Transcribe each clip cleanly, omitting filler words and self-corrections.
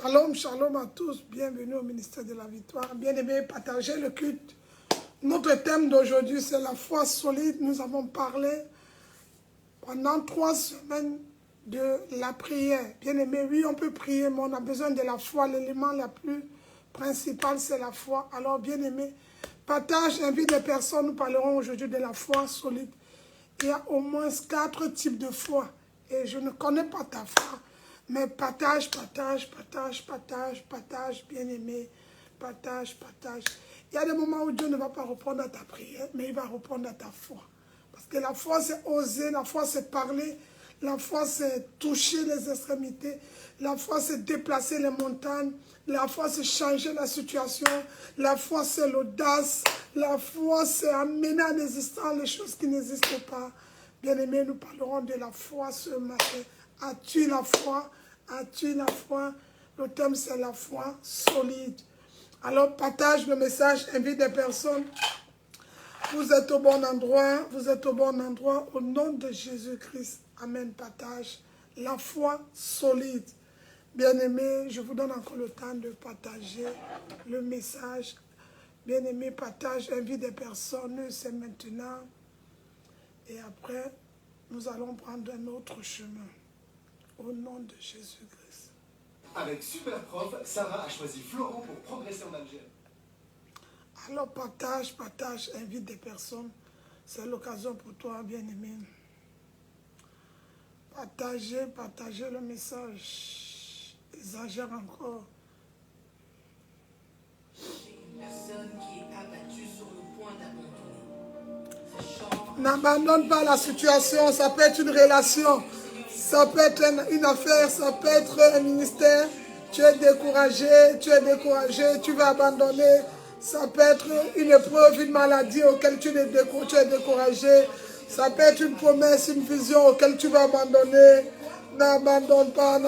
Shalom, shalom à tous. Bienvenue au ministère de la victoire. Bien-aimés, partagez le culte. Notre thème d'aujourd'hui, c'est la foi solide. Nous avons parlé pendant 3 semaines de la prière. Bien-aimés, oui, on peut prier, mais on a besoin de la foi. L'élément le plus principal, c'est la foi. Alors, bien-aimés, partage, invite des personnes. Nous parlerons aujourd'hui de la foi solide. Il y a au moins 4 types de foi. Et je ne connais pas ta foi. Mais partage, bien-aimé, partage. Il y a des moments où Dieu ne va pas répondre à ta prière, mais il va répondre à ta foi. Parce que la foi, c'est oser, la foi, c'est parler, la foi, c'est toucher les extrémités, la foi, c'est déplacer les montagnes, la foi, c'est changer la situation, la foi, c'est l'audace, la foi, c'est amener en existence les choses qui n'existent pas. Bien-aimé, nous parlerons de la foi ce matin. As-tu la foi? As-tu la foi? Le thème, c'est la foi solide. Alors, partage le message, invite des personnes. Vous êtes au bon endroit, au nom de Jésus-Christ. Amen, partage. La foi solide. Bien-aimé, je vous donne encore le temps de partager le message. Bien-aimé, partage, invite des personnes, c'est maintenant. Et après, nous allons prendre un autre chemin. Au nom de Jésus-Christ. Avec Superprof, Sarah a choisi Florent pour progresser en Algérie. Alors partage, invite des personnes. C'est l'occasion pour toi, bien-aimé. Partagez le message. Exagère encore. Une personne qui est abattue sur le point d'abandonner. N'abandonne pas la situation, ça peut être une relation. Ça peut être une affaire, ça peut être un ministère. Tu es découragé, tu vas abandonner. Ça peut être une épreuve, une maladie auquel tu es découragé. Ça peut être une promesse, une vision auquel tu vas abandonner. N'abandonne pas.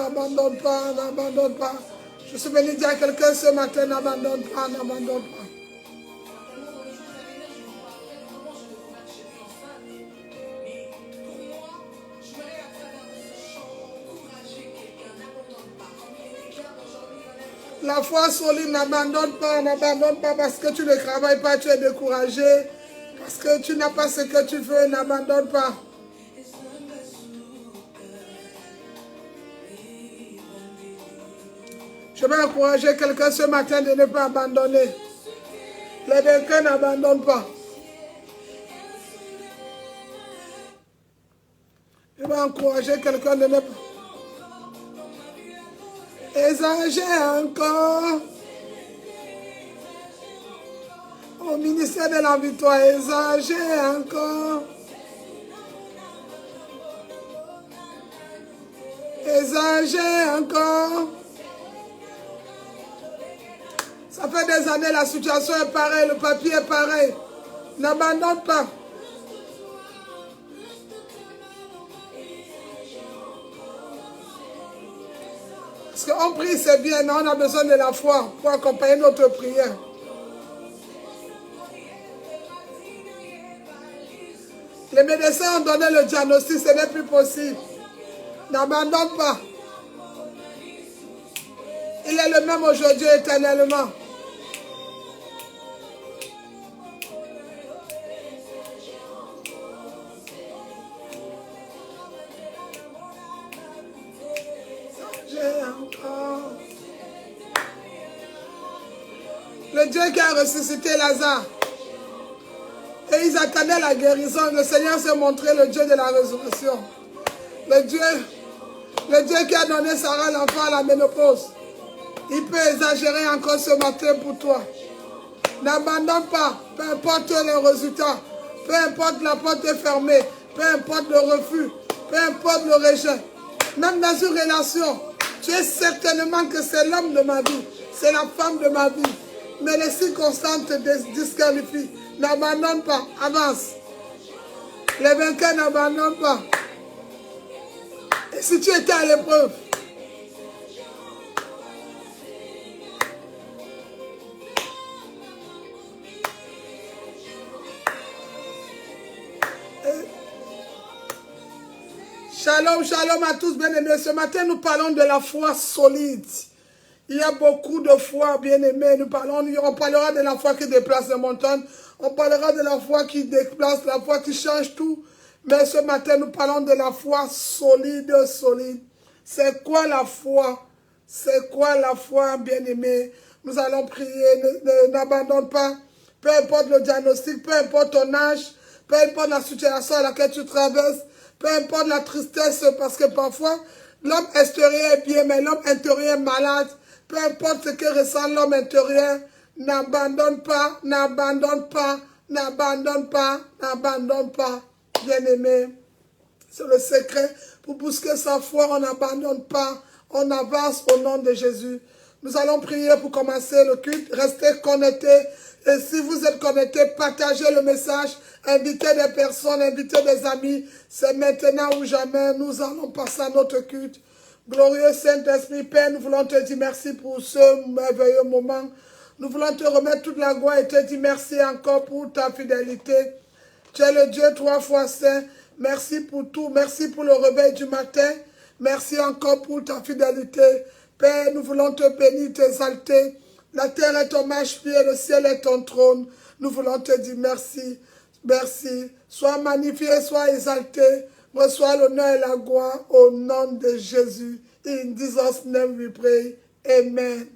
Je suis venu dire à quelqu'un ce matin, n'abandonne pas. La foi solide, n'abandonne pas parce que tu ne travailles pas, tu es découragé, parce que tu n'as pas ce que tu veux, n'abandonne pas. Je vais encourager quelqu'un ce matin de ne pas abandonner. Les vainqueurs n'abandonnent pas. Je vais encourager quelqu'un de ne pas. Exagère encore. Au ministère de la victoire, exagère encore. Exagère encore. Ça fait des années, la situation est pareille, le papier est pareil. N'abandonne pas. Parce qu'on prie, c'est bien, mais on a besoin de la foi pour accompagner notre prière. Les médecins ont donné le diagnostic, ce n'est plus possible. N'abandonne pas. Il est le même aujourd'hui éternellement. Le Dieu qui a ressuscité Lazare. Et ils attendaient la guérison. Le Seigneur s'est montré le Dieu de la résurrection. Le Dieu qui a donné Sarah l'enfant à la ménopause. Il peut exagérer encore ce matin pour toi. N'abandonne pas. Peu importe les résultats. Peu importe la porte est fermée. Peu importe le refus. Peu importe le rejet. Même dans une relation. Tu es certainement que c'est l'homme de ma vie. C'est la femme de ma vie. Mais les circonstances te disqualifient. N'abandonne pas. Avance. Les vainqueurs n'abandonnent pas. Et si tu étais à l'épreuve, shalom à tous, bien-aimés. Ce matin, nous parlons de la foi solide. Il y a beaucoup de foi, bien-aimés. On parlera de la foi qui déplace les montagnes. On parlera de la foi qui déplace, la foi qui change tout. Mais ce matin, nous parlons de la foi solide, solide. C'est quoi la foi? C'est quoi la foi, bien-aimé? Nous allons prier, n'abandonne pas. Peu importe le diagnostic, peu importe ton âge, peu importe la situation à laquelle tu traverses, peu importe la tristesse, parce que parfois, l'homme extérieur est bien, mais l'homme intérieur est malade. Peu importe ce que ressent l'homme intérieur, n'abandonne pas, n'abandonne pas, n'abandonne pas, n'abandonne pas, bien-aimé. C'est le secret. Pour bousquer sa foi, on n'abandonne pas. On avance au nom de Jésus. Nous allons prier pour commencer le culte. Restez connectés. Et si vous êtes connectés, partagez le message. Invitez des personnes, invitez des amis. C'est maintenant ou jamais. Nous allons passer à notre culte. Glorieux Saint-Esprit, Père, nous voulons te dire merci pour ce merveilleux moment. Nous voulons te remettre toute la gloire et te dire merci encore pour ta fidélité. Tu es le Dieu 3 fois saint. Merci pour tout. Merci pour le réveil du matin. Merci encore pour ta fidélité. Père, nous voulons te bénir, t'exalter. La terre est ton marchepied, le ciel est ton trône. Nous voulons te dire merci. Merci. Sois magnifié, sois exalté. Reçois l'honneur et la gloire au nom de Jésus. In Jesus' name we pray. Amen.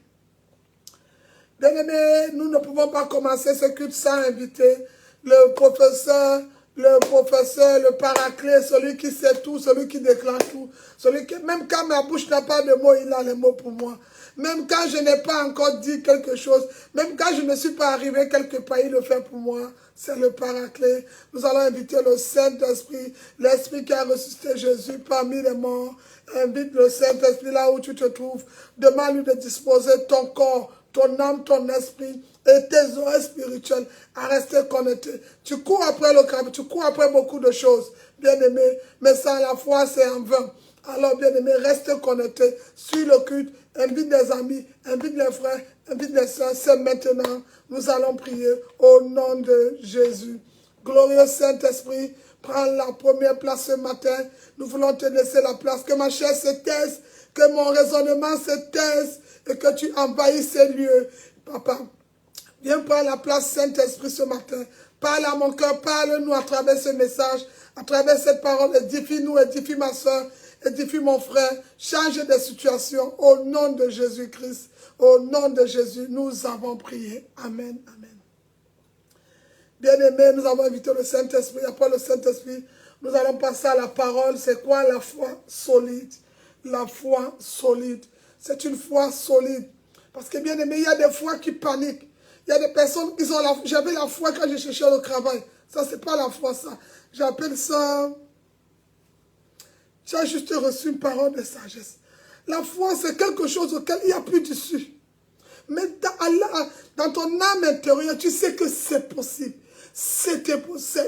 Bien-aimés, nous ne pouvons pas commencer ce culte sans inviter le professeur, le paraclet, celui qui sait tout, celui qui déclare tout, celui qui, même quand ma bouche n'a pas de mots, il a les mots pour moi. Même quand je n'ai pas encore dit quelque chose, même quand je ne suis pas arrivé quelque part, il le fait pour moi. C'est le paraclet. Nous allons inviter le Saint-Esprit, l'Esprit qui a ressuscité Jésus parmi les morts. Invite le Saint-Esprit là où tu te trouves. Demande-lui de disposer ton corps, ton âme, ton esprit et tes oreilles spirituelles à rester connectés. Tu cours après le crâne, tu cours après beaucoup de choses, bien-aimé, mais sans la foi, c'est en vain. Alors, bien-aimé, reste connecté, suis le culte, invite des amis, invite les frères, invite les sœurs. C'est maintenant, nous allons prier au nom de Jésus. Glorieux Saint-Esprit, prends la première place ce matin. Nous voulons te laisser la place, que ma chair se taise, que mon raisonnement se taise et que tu envahisses ces lieux. Papa, viens prendre la place Saint-Esprit ce matin. Parle à mon cœur, parle-nous à travers ce message, à travers cette parole. Édifie-nous, édifie ma soeur, édifie mon frère. Change des situations au nom de Jésus-Christ. Au nom de Jésus, nous avons prié. Amen, amen. Bien-aimés, nous avons invité le Saint-Esprit. Après le Saint-Esprit, nous allons passer à la parole. C'est quoi la foi solide? La foi solide. C'est une foi solide. Parce que, bien-aimés, il y a des fois qui paniquent. Il y a des personnes qui ont la foi. J'avais la foi quand je cherchais le travail. Ça, c'est pas la foi, ça. J'appelle ça... Tu as juste reçu une parole de sagesse. La foi, c'est quelque chose auquel il n'y a plus d'issue. Mais dans ton âme intérieure, tu sais que c'est possible. C'est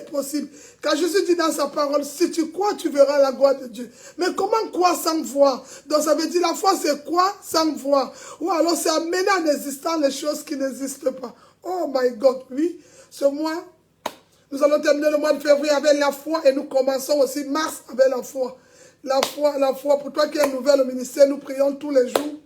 possible. Quand Jésus dit dans sa parole, si tu crois, tu verras la gloire de Dieu. Mais comment croire sans voir? Donc ça veut dire la foi, c'est quoi sans voir? Ou alors c'est amener en existence les choses qui n'existent pas. Oh my God, oui. Ce mois, nous allons terminer le mois de février avec la foi et nous commençons aussi mars avec la foi. La foi. Pour toi qui es nouvelle au ministère, nous prions tous les jours.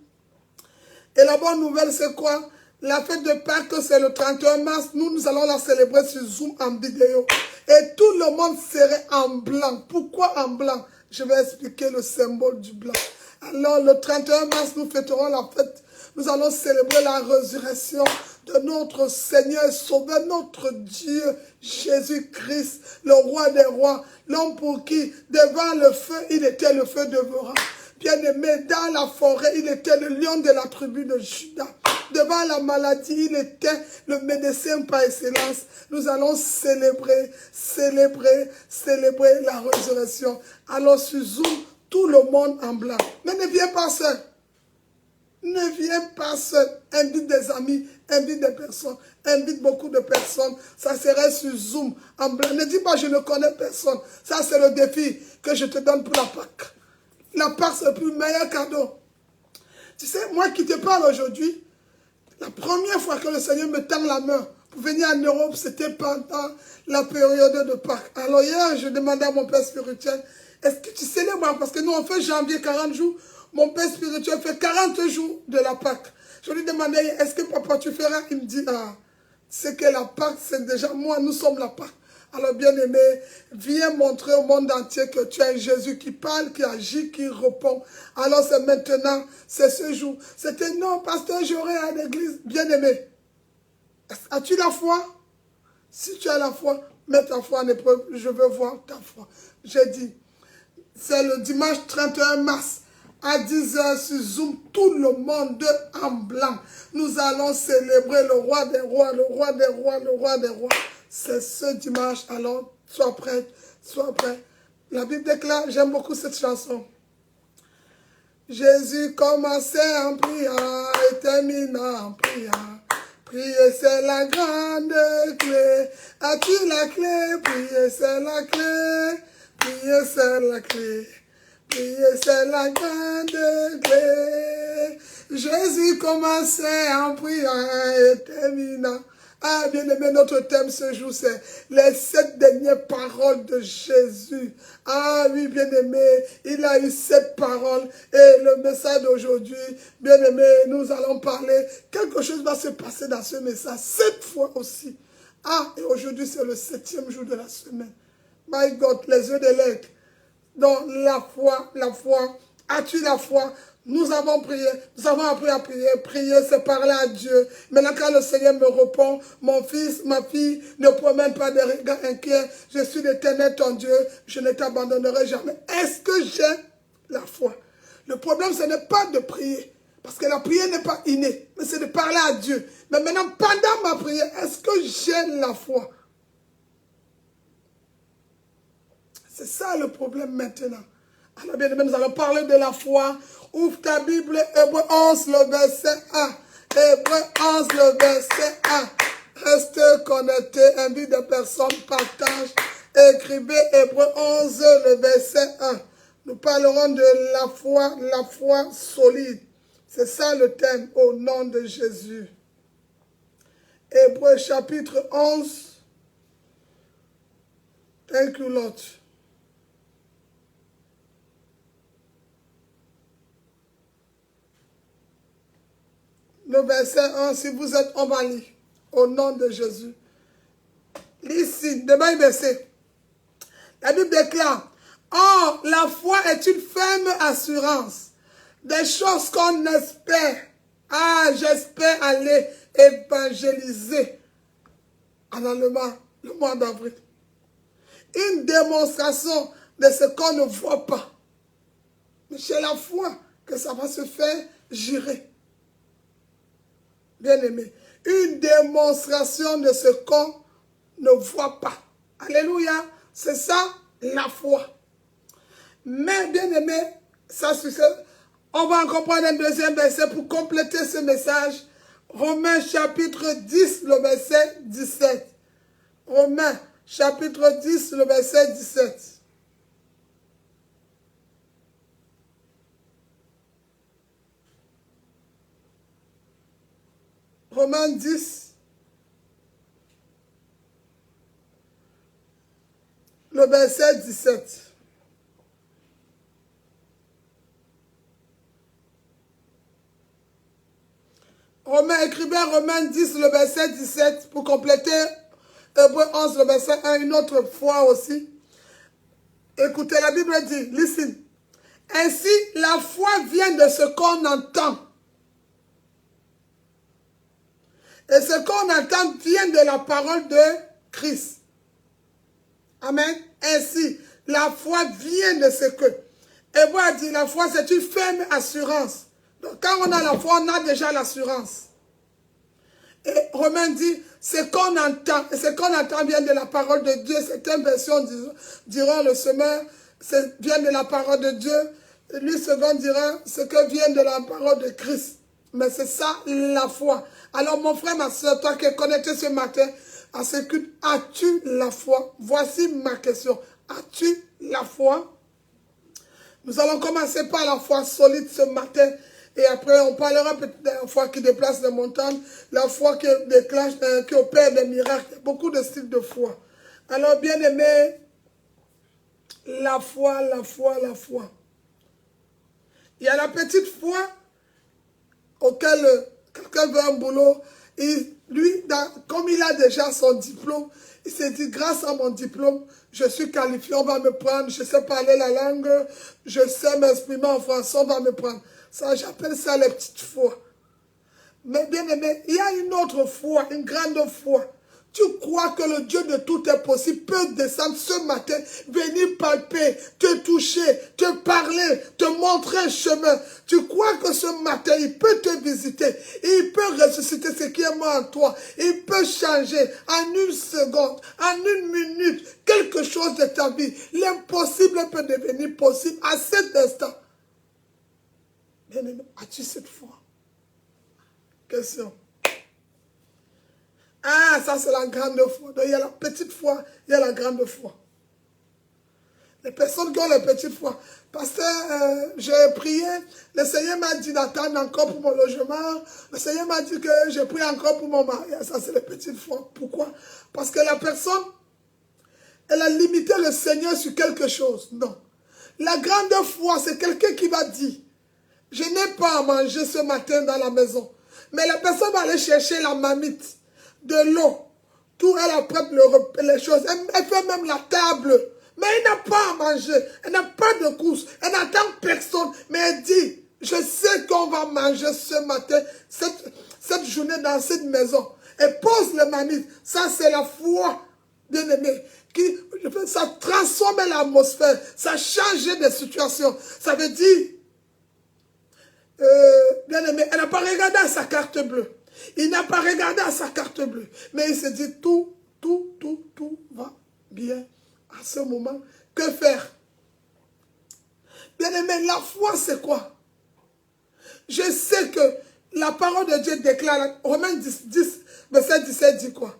Et la bonne nouvelle, c'est quoi? La fête de Pâques, c'est le 31 mars. Nous allons la célébrer sur Zoom en vidéo. Et tout le monde serait en blanc. Pourquoi en blanc? Je vais expliquer le symbole du blanc. Alors, le 31 mars, nous fêterons la fête. Nous allons célébrer la résurrection de notre Seigneur et Sauveur, notre Dieu, Jésus-Christ, le roi des rois. L'homme pour qui, devant le feu, il était le feu dévorant. Bien-aimé, dans la forêt, il était le lion de la tribu de Juda. Devant la maladie, il était le médecin par excellence. Nous allons célébrer la résurrection. Alors sur Zoom, tout le monde en blanc. Mais ne viens pas seul. Ne viens pas seul. Invite des amis, invite des personnes, invite beaucoup de personnes. Ça serait sur Zoom en blanc. Ne dis pas je ne connais personne. Ça c'est le défi que je te donne pour la Pâque. La Pâque c'est le plus meilleur cadeau. Tu sais, moi qui te parle aujourd'hui, la première fois que le Seigneur me tend la main pour venir en Europe, c'était pendant la période de Pâques. Alors hier, je demandais à mon père spirituel, est-ce que tu célèbres? Parce que nous, on fait janvier 40 jours. mon père spirituel fait 40 jours de la Pâque. Je lui demandais, est-ce que papa tu feras? Il me dit, ah, c'est que la Pâque, c'est déjà moi, nous sommes la Pâque. Alors bien aimé, viens montrer au monde entier que tu es Jésus qui parle, qui agit, qui répond. Alors c'est maintenant, c'est ce jour. C'était non, pasteur, j'aurai à l'église. Bien aimé, as-tu la foi? Si tu as la foi, mets ta foi en épreuve, je veux voir ta foi. J'ai dit, c'est le dimanche 31 mars. À 10 h sur Zoom, tout le monde en blanc. Nous allons célébrer le roi des rois, le roi des rois, le roi des rois. C'est ce dimanche, alors sois prêt, sois prêt. La Bible déclare, j'aime beaucoup cette chanson. Jésus commençait en prière et termina en prière. Prier c'est la grande clé. As-tu la clé? Prier c'est la clé. Prier c'est la clé. Prier c'est la grande clé. Jésus commençait en prière et termina. Ah, bien aimé, notre thème ce jour, c'est les 7 dernières paroles de Jésus. Ah oui, bien aimé, il a eu 7 paroles. Et le message d'aujourd'hui, bien aimé, nous allons parler. Quelque chose va se passer dans ce message, 7 fois aussi. Ah, et aujourd'hui, c'est le 7e jour de la semaine. My God, les yeux de l'aigle. Donc, la foi, as-tu la foi? Nous avons prié, nous avons appris à prier. Prier, c'est parler à Dieu. Maintenant, quand le Seigneur me répond, mon fils, ma fille, ne promène pas des regards inquiets. Je suis l'Éternel, ton Dieu. Je ne t'abandonnerai jamais. Est-ce que j'ai la foi? Le problème, ce n'est pas de prier. Parce que la prière n'est pas innée. Mais c'est de parler à Dieu. Mais maintenant, pendant ma prière, est-ce que j'ai la foi? C'est ça le problème maintenant. Alors bien aimé, nous allons parler de la foi. Ouvre ta Bible, Hébreux 11, le verset 1. Hébreux 11, le verset 1. Restez connectés, invite des personnes, partage. Écrivez Hébreux 11, le verset 1. Nous parlerons de la foi solide. C'est ça le thème au nom de Jésus. Hébreux chapitre 11. Thank you, Lord. Le verset 1, si vous êtes emballé, au nom de Jésus. Ici, demain verset. La Bible déclare, or, la foi est une ferme assurance des choses qu'on espère. Ah, j'espère aller évangéliser en allemand le mois d'avril. Une démonstration de ce qu'on ne voit pas. Mais c'est la foi que ça va se faire gérer. Bien-aimé, une démonstration de ce qu'on ne voit pas. Alléluia, c'est ça la foi. Mais bien-aimé, ça succède. On va encore prendre un deuxième verset pour compléter ce message. Romains chapitre 10, le verset 17. Romains chapitre 10, le verset 17. Romains 10, le verset 17. Écrivez Romains 10, le verset 17, pour compléter Hébreux 11, le verset 1, une autre fois aussi. Écoutez, la Bible dit, listen. Ainsi, la foi vient de ce qu'on entend. Et ce qu'on entend vient de la parole de Christ. Amen. Ainsi, la foi vient de ce que. Hébreux a dit, la foi c'est une ferme assurance. Donc quand on a la foi, on a déjà l'assurance. Et Romain dit, ce qu'on entend, et ce qu'on entend vient de la parole de Dieu. Certaines versions diront le semeur vient de la parole de Dieu. Lui second dira ce que vient de la parole de Christ. Mais c'est ça la foi. Alors mon frère, ma soeur, toi qui es connecté ce matin à ce culte, as-tu la foi? Voici ma question. As-tu la foi? Nous allons commencer par la foi solide ce matin. Et après, on parlera peut-être de la foi qui déplace les montagnes, la foi qui déclenche, qui opère des miracles. Il y a beaucoup de styles de foi. Alors, bien aimé, la foi. Il y a la petite foi auquel quelqu'un veut un boulot. Et lui, comme il a déjà son diplôme, il s'est dit, grâce à mon diplôme, je suis qualifié, on va me prendre, je sais parler la langue, je sais m'exprimer en français, on va me prendre. Ça, j'appelle ça les petites foi. Mais bien aimé, il y a une autre foi, une grande foi. Tu crois que le Dieu de tout est possible peut descendre ce matin, venir palper, te toucher, te parler, te montrer un chemin. Tu crois que ce matin, il peut te visiter, il peut ressusciter ce qui est mort en toi. Il peut changer en une seconde, en une minute, quelque chose de ta vie. L'impossible peut devenir possible à cet instant. Bien-aimé, as-tu cette foi? Question. Ah, ça c'est la grande foi. Donc il y a la petite foi, il y a la grande foi. Les personnes qui ont la petite foi. Pasteur, j'ai prié, le Seigneur m'a dit d'attendre encore pour mon logement. Le Seigneur m'a dit que j'ai prié encore pour mon mariage. Ça c'est la petite foi. Pourquoi? Parce que la personne, elle a limité le Seigneur sur quelque chose. Non. La grande foi, c'est quelqu'un qui va dire, je n'ai pas à manger ce matin dans la maison. Mais la personne va aller chercher la marmite, de l'eau, tout, elle apprête les choses, elle fait même la table, mais elle n'a pas à manger, elle n'a pas de course, elle n'attend personne, mais elle dit, je sais qu'on va manger ce matin, cette journée dans cette maison. Elle pose le marmite, ça c'est la foi, bien aimé, ça transforme l'atmosphère, ça change des situations, ça veut dire, bien aimé, elle n'a pas regardé à sa carte bleue. Il n'a pas regardé à sa carte bleue. Mais il se dit tout va bien à ce moment. Que faire? Bien aimé, la foi c'est quoi? Je sais que la parole de Dieu déclare, Romains 10, verset 17 dit quoi?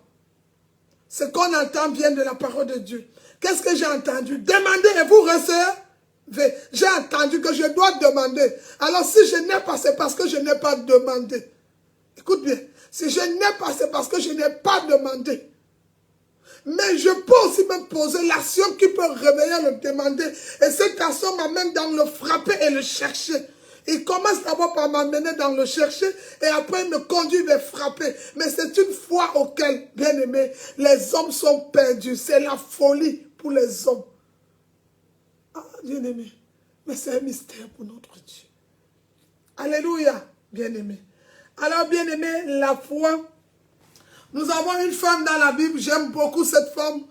Ce qu'on entend vient de la parole de Dieu. Qu'est-ce que j'ai entendu? Demandez et vous recevez. J'ai entendu que je dois demander. Alors si je n'ai pas, c'est parce que je n'ai pas demandé. Écoute bien, si je n'ai pas, c'est parce que je n'ai pas demandé. Mais je peux aussi me poser l'action qui peut réveiller le demander. Et cette action m'amène dans le frapper et le chercher. Il commence d'abord par m'amener dans le chercher et après il me conduit vers frapper. Mais c'est une foi auquel, bien aimé, les hommes sont perdus. C'est la folie pour les hommes. Ah, bien aimé, mais c'est un mystère pour notre Dieu. Alléluia, bien aimé. Alors, bien aimé, la foi. Nous avons une femme dans la Bible. J'aime beaucoup cette femme.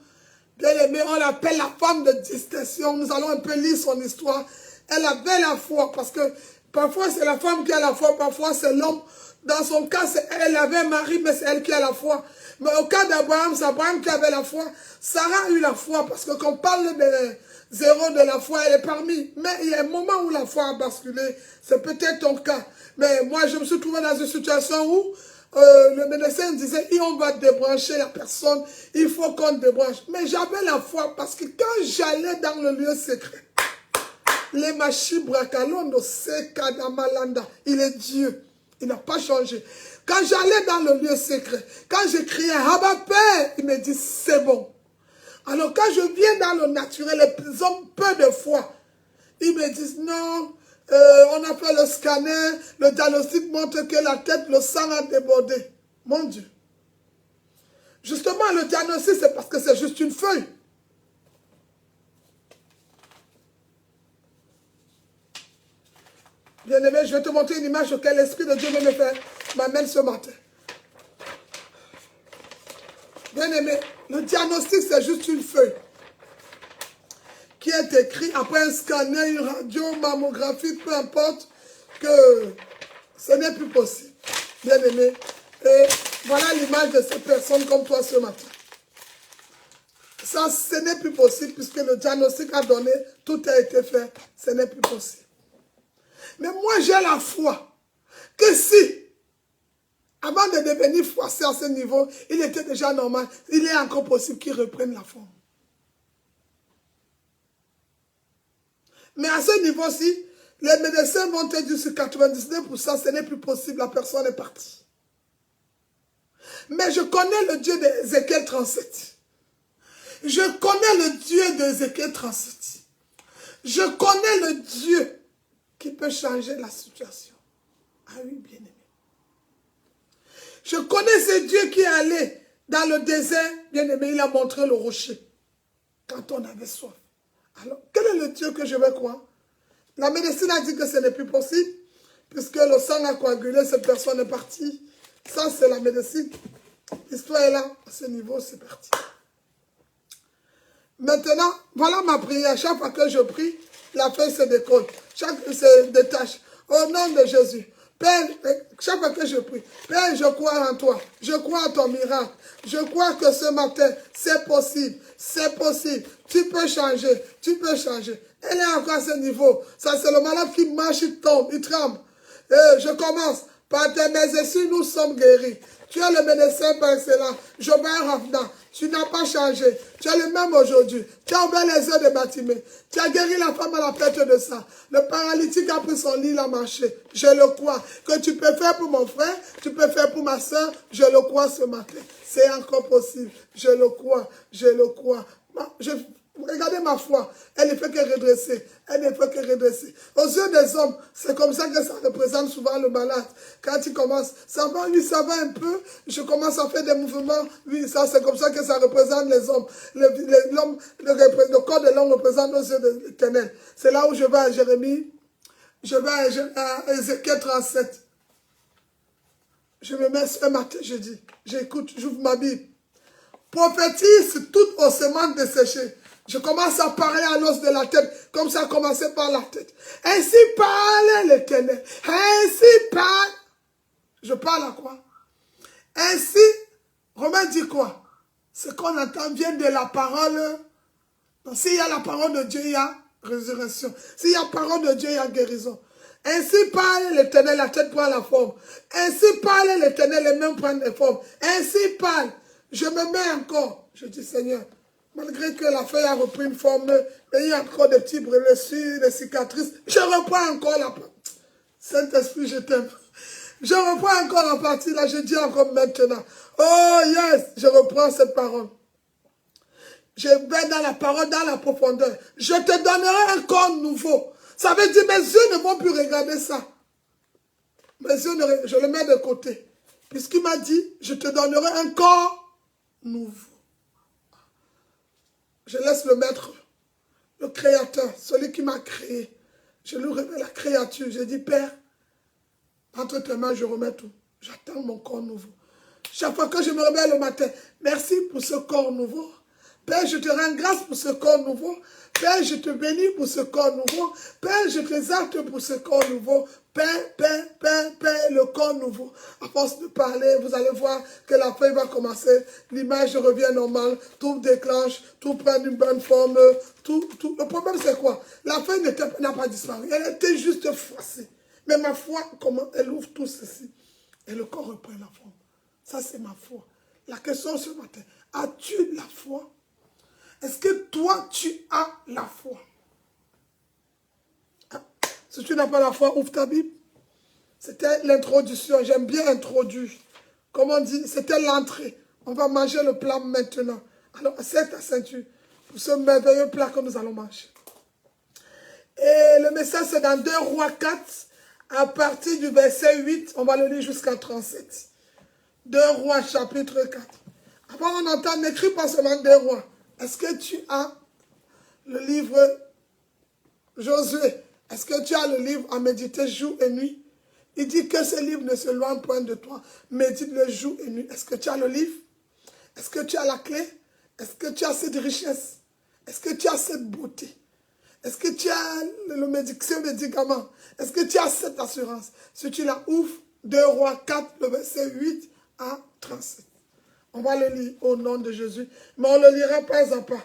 Bien aimé, on l'appelle la femme de distinction. Nous allons un peu lire son histoire. Elle avait la foi parce que parfois c'est la femme qui a la foi, parfois c'est l'homme. Dans son cas, elle avait un mari, mais c'est elle qui a la foi. Mais au cas d'Abraham, c'est Abraham qui avait la foi. Sarah a eu la foi parce que quand on parle des héros de la foi, elle est parmi. Mais il y a un moment où la foi a basculé. C'est peut-être ton cas. Mais moi, je me suis trouvé dans une situation où le médecin disait, on va débrancher la personne, il faut qu'on débranche. Mais j'avais la foi parce que quand j'allais dans le lieu secret, les machibrakalondo sekadamalanda, il est Dieu, il n'a pas changé. Quand j'allais dans le lieu secret, quand je criais Abba Père, il me dit c'est bon. Alors quand je viens dans le naturel, les hommes peu de foi, ils me disent non. On a fait le scanner, le diagnostic montre que la tête, le sang a débordé. Mon Dieu. Justement, le diagnostic, c'est parce que c'est juste une feuille. Bien aimé, je vais te montrer une image auquel l'Esprit de Dieu m'amène ce matin. Bien aimé, le diagnostic, c'est juste une feuille qui est écrit après un scanner, une radio, mammographie, peu importe, que ce n'est plus possible. Bien aimé. Et voilà l'image de cette personne comme toi ce matin. Ça, ce n'est plus possible puisque le diagnostic a donné, tout a été fait, ce n'est plus possible. Mais moi, j'ai la foi que si, avant de devenir froissé à ce niveau, il était déjà normal, il est encore possible qu'il reprenne la forme. Mais à ce niveau-ci, les médecins vont te dire sur 99%, ce n'est plus possible, la personne est partie. Mais je connais le Dieu d'Ézéchiel 37. Je connais le Dieu d'Ézéchiel 37. Je connais le Dieu qui peut changer la situation. Ah oui, bien-aimé. Je connais ce Dieu qui est allé dans le désert, bien-aimé, il a montré le rocher quand on avait soif. Alors, quel est le Dieu que je vais croire? La médecine a dit que ce n'est plus possible, puisque le sang a coagulé, cette personne est partie. Ça, c'est la médecine. L'histoire est là, à ce niveau, c'est parti. Maintenant, voilà ma prière. Chaque fois que je prie, la feuille se décolle. Se détache. Au nom de Jésus. Père, chaque fois que je prie, Père, je crois en toi. Je crois en ton miracle. Je crois que ce matin, c'est possible. C'est possible. Tu peux changer. Tu peux changer. Elle est encore à ce niveau. Ça, c'est le malade qui marche, il tombe, il tremble. Et je commence. Par tes mesures, nous sommes guéris. Tu es le médecin par excellence. Jobert Ravna. Tu n'as pas changé. Tu es le même aujourd'hui. Tu as ouvert les yeux de Batimée. Tu as guéri la femme à la perte de sang. Le paralytique a pris son lit, il a marché. Je le crois. Que tu peux faire pour mon frère, tu peux faire pour ma soeur. Je le crois ce matin. C'est encore possible. Je le crois. Je le crois. Regardez ma foi, elle ne fait que redresser, elle ne fait que redresser. Aux yeux des hommes, c'est comme ça que ça représente souvent le malade. Quand il commence, ça va, oui, ça va un peu, je commence à faire des mouvements, oui, ça c'est comme ça que ça représente les hommes. Le corps de l'homme représente aux yeux de l'Éternel. C'est là où je vais à Jérémie, je vais à Ézéchiel 37. Je me mets ce matin, je dis, j'écoute, j'ouvre ma Bible. Prophétise toute ossements desséchés. Je commence à parler à l'os de la tête, comme ça a commencé par la tête. Ainsi parle l'Éternel. Ainsi parle. Je parle à quoi? Ainsi, Romain dit quoi? Ce qu'on entend vient de la parole. Donc, s'il y a la parole de Dieu, il y a résurrection. S'il y a la parole de Dieu, il y a guérison. Ainsi parle l'Éternel, la tête prend la forme. Ainsi parle l'Éternel, les mains prennent la forme. Ainsi parle. Je me mets encore. Je dis, Seigneur, malgré que la feuille a repris une forme, il y a encore des petits brûlures, des cicatrices, je reprends encore la partie. Saint-Esprit, je t'aime. Je reprends encore la partie là, je dis encore maintenant. Oh yes, je reprends cette parole. Je vais dans la parole, dans la profondeur. Je te donnerai un corps nouveau. Ça veut dire mes yeux ne vont plus regarder ça. Mes yeux, je le mets de côté. Puisqu'il m'a dit, je te donnerai un corps nouveau. Je laisse le maître, le créateur, celui qui m'a créé. Je lui révèle la créature. Je dis, Père, entre tes mains, je remets tout. J'attends mon corps nouveau. Chaque fois que je me réveille le matin, merci pour ce corps nouveau. Père, je te rends grâce pour ce corps nouveau. Père, je te bénis pour ce corps nouveau. Père, je t'exalte pour ce corps nouveau. Père, le corps nouveau. À force de parler, vous allez voir que la feuille va commencer. L'image revient normale. Tout déclenche. Tout prend une bonne forme. Tout. Le problème, c'est quoi? La feuille n'a pas disparu. Elle était juste froissée. Mais ma foi, comment elle ouvre tout ceci. Et le corps reprend la forme. Ça, c'est ma foi. La question ce matin, as-tu la foi? Est-ce que toi, tu as la foi? Si tu n'as pas la foi, ouvre ta Bible. C'était l'introduction. J'aime bien introduire. Comme on dit, c'était l'entrée. On va manger le plat maintenant. Alors, serre ta ceinture pour ce merveilleux plat que nous allons manger. Et le message, c'est dans 2 Rois 4, à partir du verset 8. On va le lire jusqu'à 37. 2 Rois, chapitre 4. Avant, on entend, n'écris pas seulement 2 Rois. Est-ce que tu as le livre Josué? Est-ce que tu as le livre à méditer jour et nuit? Il dit que ce livre ne se loin point de toi. Médite-le jour et nuit. Est-ce que tu as le livre? Est-ce que tu as la clé? Est-ce que tu as cette richesse? Est-ce que tu as cette beauté? Est-ce que tu as le médicament? Est-ce que tu as cette assurance? Si tu la ouvres, 2 Rois 4, le verset 8 à 37. On va le lire au nom de Jésus, mais on le lira pas à pas.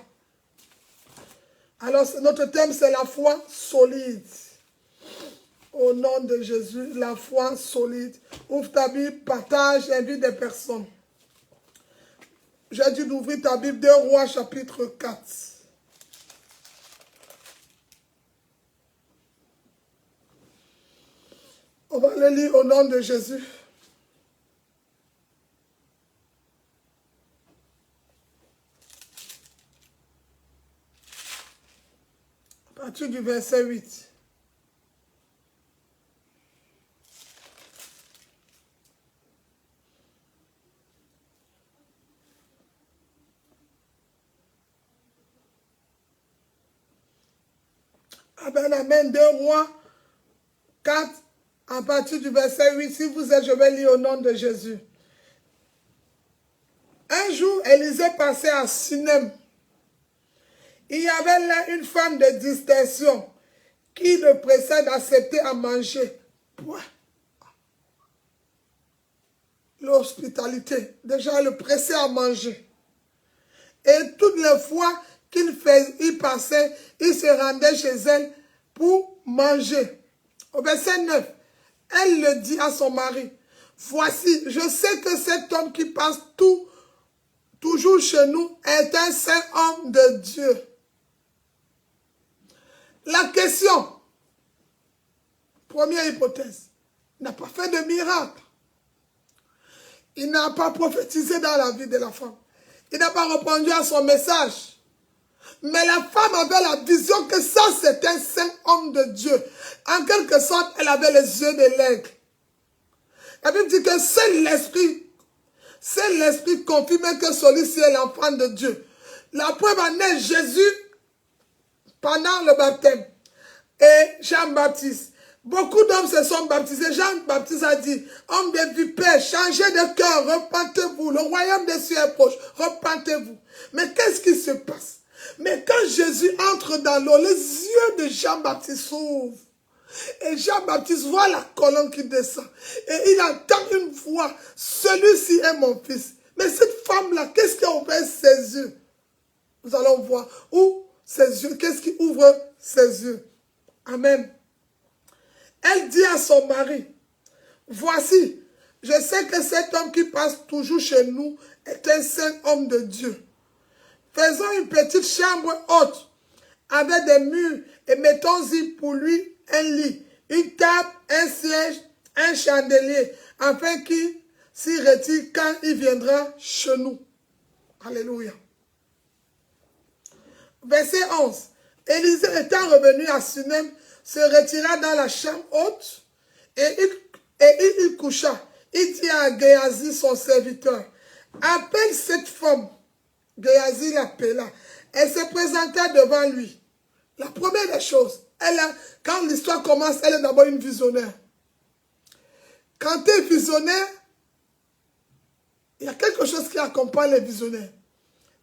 Alors, notre thème, c'est la foi solide. Au nom de Jésus, la foi solide. Ouvre ta Bible, partage, invite des personnes. J'ai dit d'ouvrir ta Bible, 2 Rois, chapitre 4. On va le lire au nom de Jésus. À partir du verset 8. Amen, amen. 2 Rois 4, à partir du verset 8. Si vous êtes, je vais lire au nom de Jésus. Un jour, Élisée passait à Sunem. Il y avait là une femme de distinction qui le pressait d'accepter à manger. Point. L'hospitalité. Déjà, le pressait à manger. Et toutes les fois qu'il passait, il se rendait chez elle pour manger. Au verset 9, elle le dit à son mari. Voici, je sais que cet homme qui passe toujours chez nous est un saint homme de Dieu. La question, première hypothèse, il n'a pas fait de miracle. Il n'a pas prophétisé dans la vie de la femme. Il n'a pas répondu à son message. Mais la femme avait la vision que ça, c'est un saint homme de Dieu. En quelque sorte, elle avait les yeux de l'aigle. La Bible dit que c'est l'Esprit confirme que celui-ci est l'enfant de Dieu. La preuve en est Jésus pendant le baptême et Jean-Baptiste. Beaucoup d'hommes se sont baptisés. Jean-Baptiste a dit, homme de vipères, changez de cœur, repentez-vous. Le royaume des cieux est proche, repentez-vous. Mais qu'est-ce qui se passe? Mais quand Jésus entre dans l'eau, les yeux de Jean-Baptiste s'ouvrent. Et Jean-Baptiste voit la colonne qui descend. Et il entend une voix, celui-ci est mon fils. Mais cette femme-là, qu'est-ce qui a ouvert ses yeux? Nous allons voir où ses yeux, qu'est-ce qui ouvre ses yeux? Amen. Elle dit à son mari, voici, je sais que cet homme qui passe toujours chez nous est un saint homme de Dieu. Faisons une petite chambre haute avec des murs et mettons-y pour lui un lit, une table, un siège, un chandelier, afin qu'il s'y retire quand il viendra chez nous. Alléluia. Verset 11. Élisée étant revenu à Sunem, se retira dans la chambre haute et il coucha. Il dit à Géasi, son serviteur, appelle cette femme. Géasi l'appela. Elle se présenta devant lui. La première des choses, quand l'histoire commence, elle est d'abord une visionnaire. Quand tu es visionnaire, il y a quelque chose qui accompagne les visionnaires.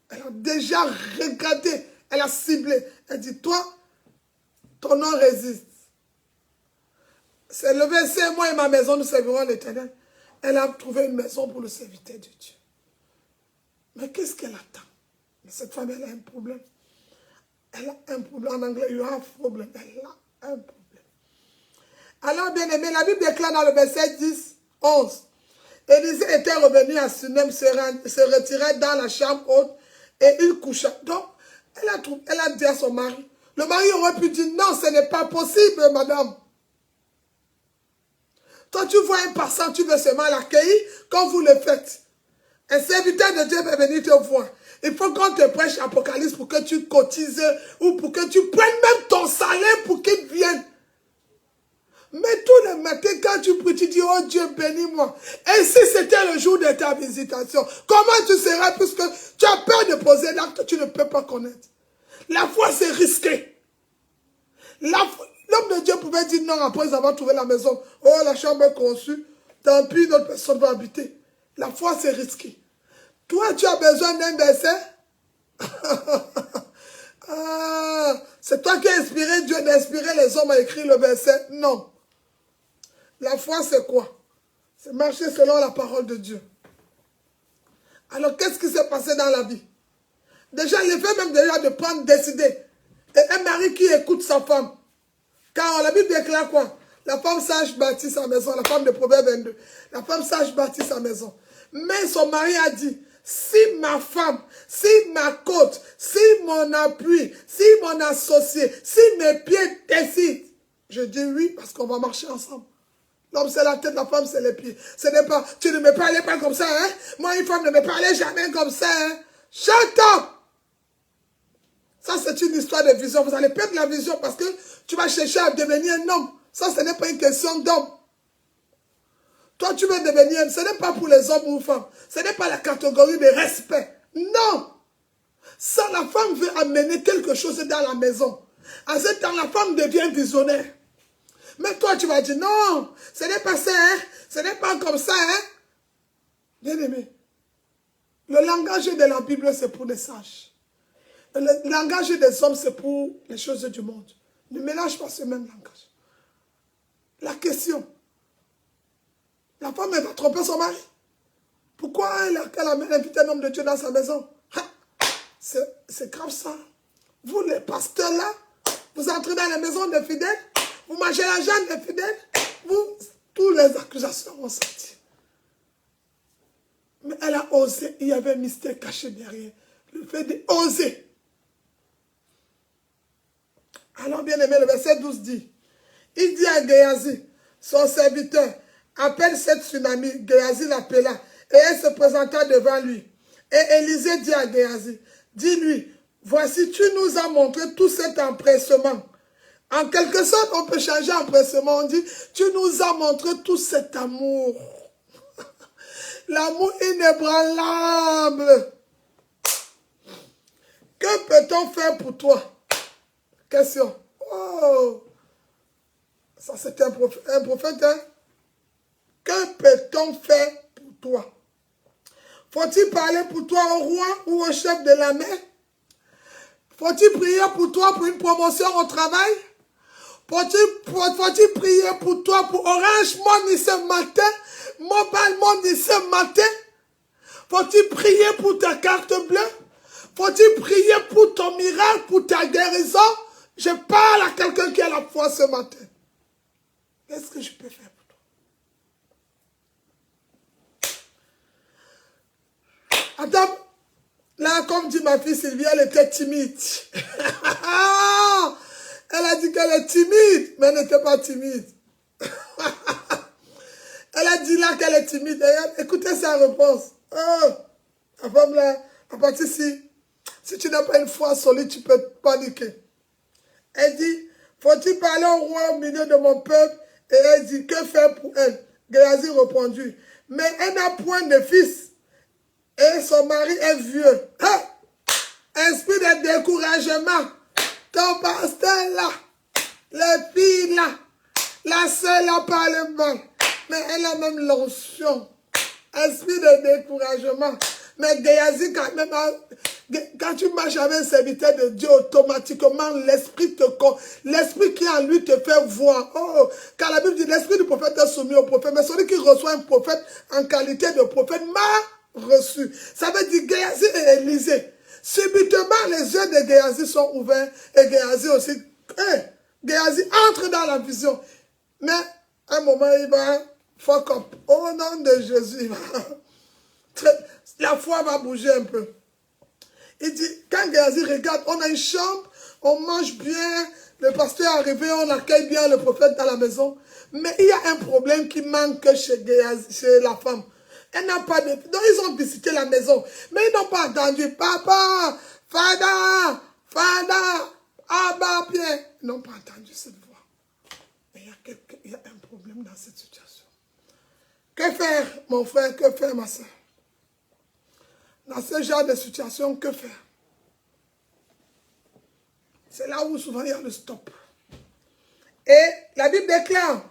Elle a déjà regardé, elle a ciblé. Elle dit, toi, ton nom résiste. C'est le verset, moi et ma maison, nous servirons l'Éternel. Elle a trouvé une maison pour le serviteur de Dieu. Mais qu'est-ce qu'elle attend? Mais cette femme, elle a un problème. Elle a un problème. En anglais, you have problem. Elle a un problème. Alors, bien aimé, la Bible déclare dans le verset 10, 11. Élisée était revenu à Sunem, se retirait dans la chambre haute et il coucha. Donc, elle a dit à son mari. Le mari aurait pu dire, non, ce n'est pas possible, madame. Toi, tu vois un passant, tu veux seulement l'accueillir, comme vous le faites. Un serviteur de Dieu va venir te voir. Il faut qu'on te prêche Apocalypse pour que tu cotises ou pour que tu prennes même ton salaire pour qu'il vienne. Mais tous les matins, quand tu pries, tu dis, oh Dieu, bénis-moi. Et si c'était le jour de ta visitation, comment tu serais puisque tu as peur de poser l'acte que tu ne peux pas connaître? La foi, c'est risqué. L'homme de Dieu pouvait dire non après avoir trouvé la maison. Oh, la chambre est conçue. Tant pis, d'autres personnes vont habiter. La foi, c'est risqué. Toi, tu as besoin d'un verset? C'est toi qui as inspiré Dieu d'inspirer les hommes à écrire le verset? Non. La foi, c'est quoi? C'est marcher selon la parole de Dieu. Alors, qu'est-ce qui s'est passé dans la vie? Déjà, il fait même déjà de prendre, décider. Et un mari qui écoute sa femme. Car la Bible déclare quoi? La femme sage bâtit sa maison. La femme de Proverbe 22. La femme sage bâtit sa maison. Mais son mari a dit, si ma femme, si ma côte, si mon appui, si mon associé, si mes pieds décident, je dis oui parce qu'on va marcher ensemble. L'homme c'est la tête, la femme c'est les pieds. Ce n'est pas, tu ne me parlais pas comme ça, hein? Moi une femme ne me parlait jamais comme ça, hein? Shut up! Ça c'est une histoire de vision. Vous allez perdre la vision parce que tu vas chercher à devenir un homme. Ça ce n'est pas une question d'homme. Toi, tu veux devenir, ce n'est pas pour les hommes ou les femmes. Ce n'est pas la catégorie de respect. Non. Ça, la femme veut amener quelque chose dans la maison. À ce temps, la femme devient visionnaire. Mais toi, tu vas dire, non, ce n'est pas ça, hein? Ce n'est pas comme ça. Hein? Bien-aimé, le langage de la Bible, c'est pour les sages. Le langage des hommes, c'est pour les choses du monde. Ne mélange pas ce même langage. La question, la femme, elle va tromper son mari. Pourquoi elle a invité un homme de Dieu dans sa maison? C'est grave ça. Vous, les pasteurs là, vous entrez dans la maison des fidèles, vous mangez l'argent des fidèles, vous, toutes les accusations vont sortir. Mais elle a osé, il y avait un mystère caché derrière. Le fait d'oser. Alors, bien aimé, le verset 12 dit, il dit à Géhazi, son serviteur, appelle cette tsunami. Géhazi l'appela et elle se présenta devant lui. Et Élisée dit à Géhazi, dis-lui, voici, tu nous as montré tout cet empressement. En quelque sorte, on peut changer empressement. On dit, tu nous as montré tout cet amour. L'amour inébranlable. Que peut-on faire pour toi? Question. Oh, ça c'est un prophète, hein? Que peut-on faire pour toi? Faut-il parler pour toi au roi ou au chef de la mer? Faut-il prier pour toi pour une promotion au travail? Faut-il prier pour toi pour Orange Money ce matin? Mobile Money ce matin? Faut-il prier pour ta carte bleue? Faut-il prier pour ton miracle, pour ta guérison? Je parle à quelqu'un qui a la foi ce matin. Qu'est-ce que je peux faire pour toi? Attends, là, comme dit ma fille Sylvie, elle était timide. Elle a dit qu'elle est timide, mais elle n'était pas timide. Elle a dit là qu'elle est timide. Et écoutez sa réponse. Oh, la femme là, à partir ici, si tu n'as pas une foi solide, tu peux paniquer. Elle dit, faut-il parler au roi au milieu de mon peuple? Et elle dit, que faire pour elle? Géhazi répondit, mais elle n'a point de fils. Et son mari est vieux. Hein? Esprit de découragement. Ton pasteur là, les filles là, la sœur là parle mal. Mais elle a même l'onction. Esprit de découragement. Mais Géhazi, quand même, quand tu marches avec un serviteur de Dieu, automatiquement, l'esprit qui est en lui te fait voir. Oh, car la Bible dit, l'esprit du prophète est soumis au prophète. Mais celui qui reçoit un prophète en qualité de prophète m'a reçu. Ça veut dire Géhazi et Élisée. Subitement, les yeux de Géhazi sont ouverts. Et Géhazi aussi. Géhazi entre dans la vision. Mais, à un moment, il va fuck up. Au nom de Jésus, la foi va bouger un peu. Il dit, quand Géhazi regarde, on a une chambre, on mange bien, le pasteur est arrivé, on accueille bien le prophète dans la maison. Mais il y a un problème qui manque chez Géhazi, chez la femme. Elle n'a pas de... Donc ils ont visité la maison, mais ils n'ont pas entendu papa, fada, abba, Pierre. Ils n'ont pas entendu cette voix. Mais il y a un problème dans cette situation. Que faire, mon frère, que faire, ma soeur? Dans ce genre de situation, que faire? C'est là où souvent il y a le stop. Et la Bible déclare,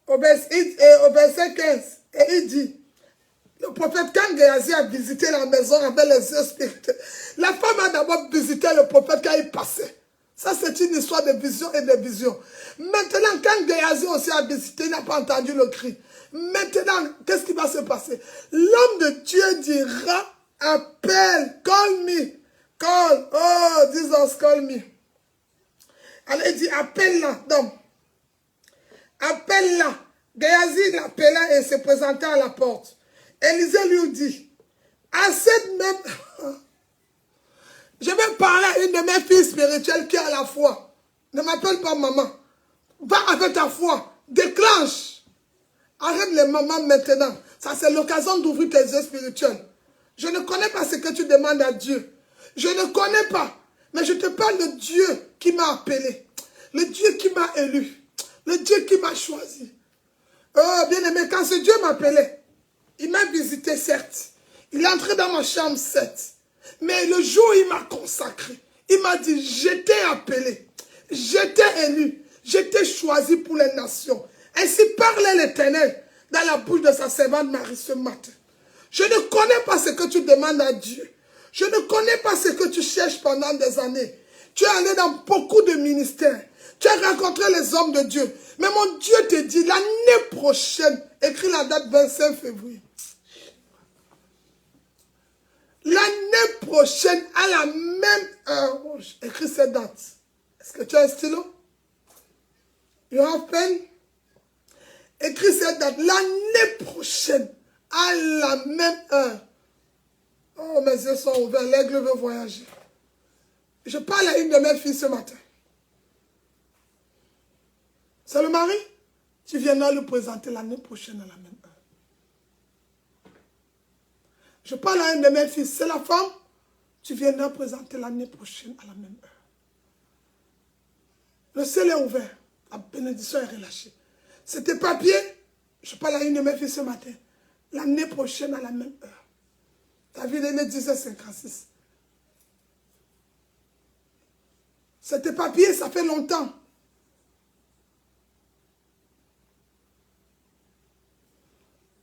au verset 15, et il dit, le prophète, quand Géhazi a visité la maison avec les yeux spirituels, la femme a d'abord visité le prophète quand il passait. Ça, c'est une histoire de vision et de vision. Maintenant, quand Géhazi aussi a visité, il n'a pas entendu le cri. Maintenant, qu'est-ce qui va se passer? L'homme de Dieu dira, appelle, call me, call, oh, Jesus, call me. Alors, il dit, appelle-la, donc. Appelle-la. Géhazi l'appela et se présenta à la porte. Élisée lui dit, à cette même... Je vais parler à une de mes filles spirituelles qui a la foi. Ne m'appelle pas maman. Va avec ta foi. Déclenche. Arrête les mamans maintenant. Ça, c'est l'occasion d'ouvrir tes yeux spirituels. Je ne connais pas ce que tu demandes à Dieu. Je ne connais pas. Mais je te parle de Dieu qui m'a appelé. Le Dieu qui m'a élu. Le Dieu qui m'a choisi. Oh, bien aimé, quand ce Dieu m'appelait, il m'a visité, certes. Il est entré dans ma chambre, certes. Mais le jour où il m'a consacré, il m'a dit, je t'ai appelé, je t'ai élu, je t'ai choisi pour les nations. Ainsi parlait l'Éternel dans la bouche de sa servante Marie ce matin. Je ne connais pas ce que tu demandes à Dieu. Je ne connais pas ce que tu cherches pendant des années. Tu es allé dans beaucoup de ministères. Tu as rencontré les hommes de Dieu. Mais mon Dieu te dit, l'année prochaine, écris la date 25 février. L'année prochaine, à la même heure, écris cette date. Est-ce que tu as un stylo? You have pen? Écris cette date. L'année prochaine, à la même heure. Oh, mes yeux sont ouverts. L'aigle veut voyager. Je parle à une de mes filles ce matin. C'est le mari? Tu viendras le présenter l'année prochaine à la même heure. Je parle à une de mes filles. C'est la femme? Tu viendras présenter l'année prochaine à la même heure. Le ciel est ouvert. La bénédiction est relâchée. C'était papier. Je parle à une de mes filles ce matin. L'année prochaine à la même heure. David est né 1756. C'était papier, ça fait longtemps.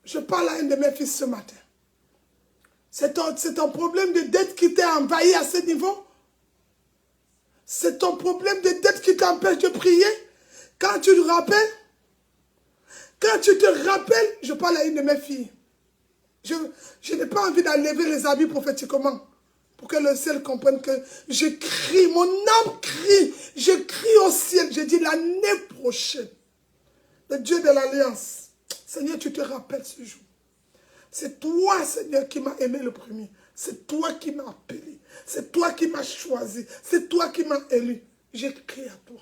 Je parle à une de mes fils ce matin. C'est ton problème de dette qui t'a envahi à ce niveau? C'est ton problème de dette qui t'empêche de prier? Quand tu te rappelles? Quand tu te rappelles, je parle à une de mes filles. Je n'ai pas envie d'enlever les habits prophétiquement. Pour que le ciel comprenne que je crie, mon âme crie. Je crie au ciel. Je dis l'année prochaine. Le Dieu de l'Alliance. Seigneur, tu te rappelles ce jour. C'est toi, Seigneur, qui m'as aimé le premier. C'est toi qui m'as appelé. C'est toi qui m'as choisi. C'est toi qui m'as élu. Je crie à toi.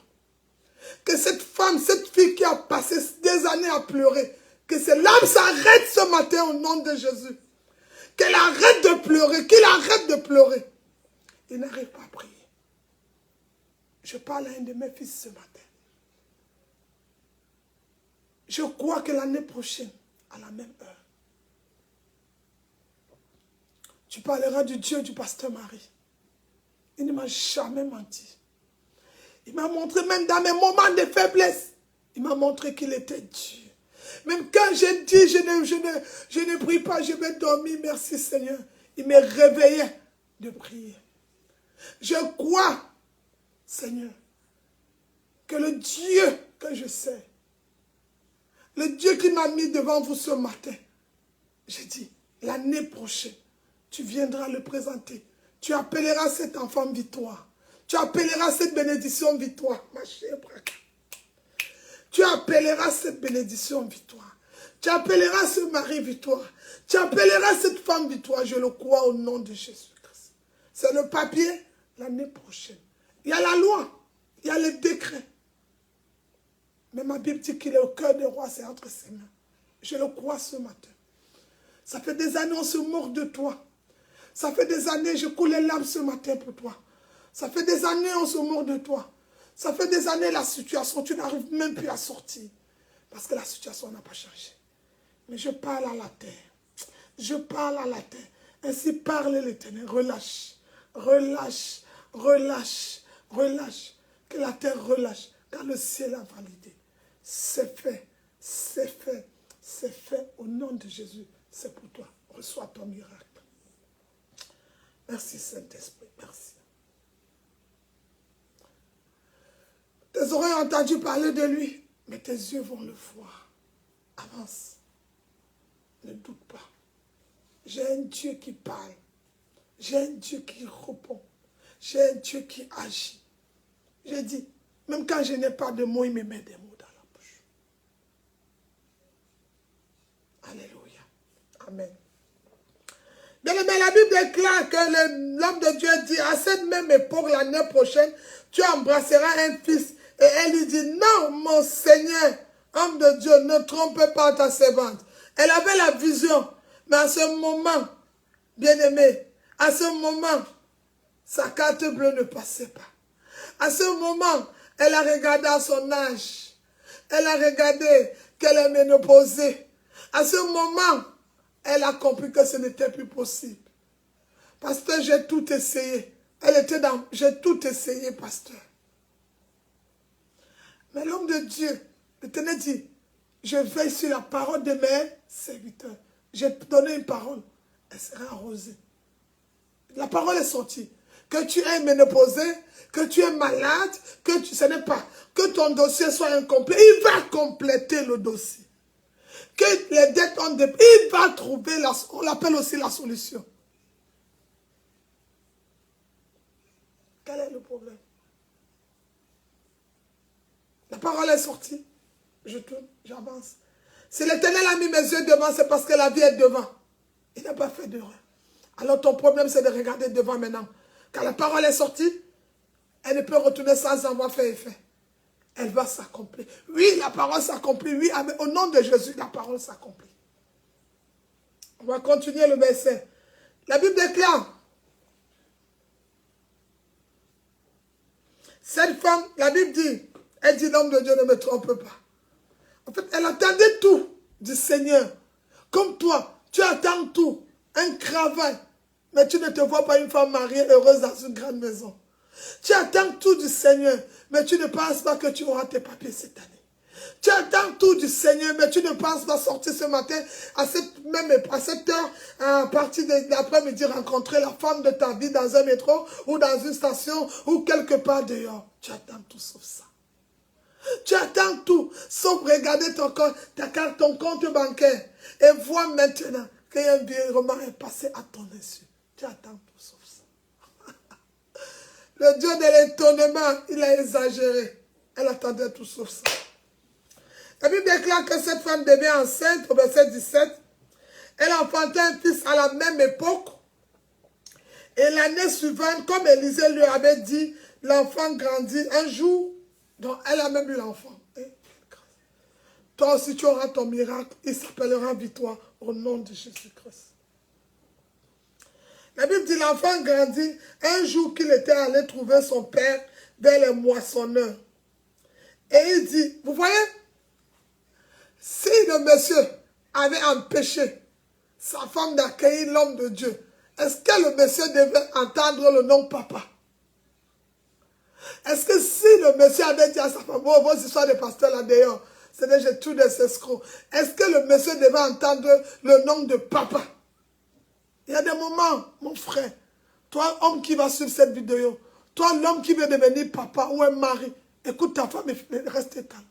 Que cette femme, cette fille qui a passé des années à pleurer, que ses larmes s'arrêtent ce matin au nom de Jésus. Qu'elle arrête de pleurer, qu'il arrête de pleurer. Il n'arrive pas à prier. Je parle à un de mes fils ce matin. Je crois que l'année prochaine, à la même heure, tu parleras du Dieu du pasteur Marie. Il ne m'a jamais menti. Il m'a montré, même dans mes moments de faiblesse, il m'a montré qu'il était Dieu. Même quand j'ai dit, je ne prie pas, je vais dormir, merci Seigneur. Il me réveillait de prier. Je crois, Seigneur, que le Dieu que je sais, le Dieu qui m'a mis devant vous ce matin, j'ai dit, l'année prochaine, tu viendras le présenter. Tu appelleras cet enfant victoire. Tu appelleras cette bénédiction victoire, ma chère Braque. Tu appelleras cette bénédiction victoire. Tu appelleras ce mari victoire. Tu appelleras cette femme victoire. Je le crois au nom de Jésus-Christ. C'est le papier l'année prochaine. Il y a la loi. Il y a les décrets. Mais ma Bible dit qu'il est au cœur des rois, c'est entre ses mains. Je le crois ce matin. Ça fait des années, on se moque de toi. Ça fait des années, je coule les larmes ce matin pour toi. Ça fait des années, on se moque de toi. Ça fait des années, la situation, tu n'arrives même plus à sortir. Parce que la situation n'a pas changé. Mais je parle à la terre. Je parle à la terre. Ainsi parle l'Éternel. Relâche, relâche, relâche, relâche. Que la terre relâche. Car le ciel a validé. C'est fait, c'est fait, c'est fait. Au nom de Jésus, c'est pour toi. Reçois ton miracle. Merci Saint-Esprit, merci. Tes oreilles ont entendu parler de lui, mais tes yeux vont le voir. Avance. Ne doute pas. J'ai un Dieu qui parle. J'ai un Dieu qui répond. J'ai un Dieu qui agit. J'ai dit, même quand je n'ai pas de mots, il me met des mots dans la bouche. Alléluia. Amen. Bien aimé, la Bible déclare que l'homme de Dieu dit, à cette même époque, l'année prochaine, tu embrasseras un fils. Et elle lui dit, non, mon Seigneur, homme de Dieu, ne trompe pas ta servante. Elle avait la vision, mais à ce moment, bien aimé, à ce moment, sa carte bleue ne passait pas. À ce moment, elle a regardé à son âge. Elle a regardé qu'elle est ménopausée. À ce moment, elle a compris que ce n'était plus possible. Pasteur, j'ai tout essayé. Elle était dans... J'ai tout essayé, pasteur. Mais l'homme de Dieu, l'Éternel dit, je veille sur la parole de mes serviteurs. J'ai donné une parole. Elle sera arrosée. La parole est sortie. Que tu es ménopausé, que tu es malade, que tu... Ce n'est pas. Que ton dossier soit incomplet. Il va compléter le dossier. Que les dettes ont des... Il va trouver, on l'appelle aussi la solution. Quel est le problème? La parole est sortie. Je tourne, j'avance. Si l'Éternel a mis mes yeux devant, c'est parce que la vie est devant. Il n'a pas fait d'erreur. Alors ton problème, c'est de regarder devant maintenant. Quand la parole est sortie, elle ne peut retourner sans avoir fait effet. Elle va s'accomplir. Oui, la parole s'accomplit. Oui, au nom de Jésus, la parole s'accomplit. On va continuer le verset. La Bible déclare. Cette femme, la Bible dit, elle dit, l'homme de Dieu ne me trompe pas. En fait, elle attendait tout du Seigneur. Comme toi, tu attends tout. Un travail. Mais tu ne te vois pas une femme mariée heureuse dans une grande maison. Tu attends tout du Seigneur. Mais tu ne penses pas que tu auras tes papiers cette année. Tu attends tout du Seigneur. Mais tu ne penses pas sortir ce matin à cette heure, à partir de l'après-midi, rencontrer la femme de ta vie dans un métro ou dans une station ou quelque part dehors. Tu attends tout sauf ça. Tu attends tout, sauf regarder ton compte bancaire et voir maintenant qu'un virement est passé à ton insu. Tu attends tout sauf ça. Le Dieu de l'étonnement, il a exagéré. Elle attendait tout sauf ça. La Bible déclare que cette femme devient enceinte, au verset 17. Elle enfantait un fils à la même époque. Et l'année suivante, comme Élisée lui avait dit, l'enfant grandit un jour. Donc, elle a même eu l'enfant. Toi aussi, tu auras ton miracle. Il s'appellera victoire au nom de Jésus-Christ. La Bible dit, l'enfant grandit un jour qu'il était allé trouver son père vers les moissonneurs. Et il dit, vous voyez, si le monsieur avait empêché sa femme d'accueillir l'homme de Dieu, est-ce que le monsieur devait entendre le nom papa? Est-ce que si le monsieur avait dit à sa femme, vos histoires de pasteur là d'ailleurs, c'est déjà tout de ces escrocs. Est-ce que le monsieur devait entendre le nom de papa? Il y a des moments, mon frère, toi, homme qui va suivre cette vidéo, toi, l'homme qui veut devenir papa ou un mari, écoute ta femme et reste calme.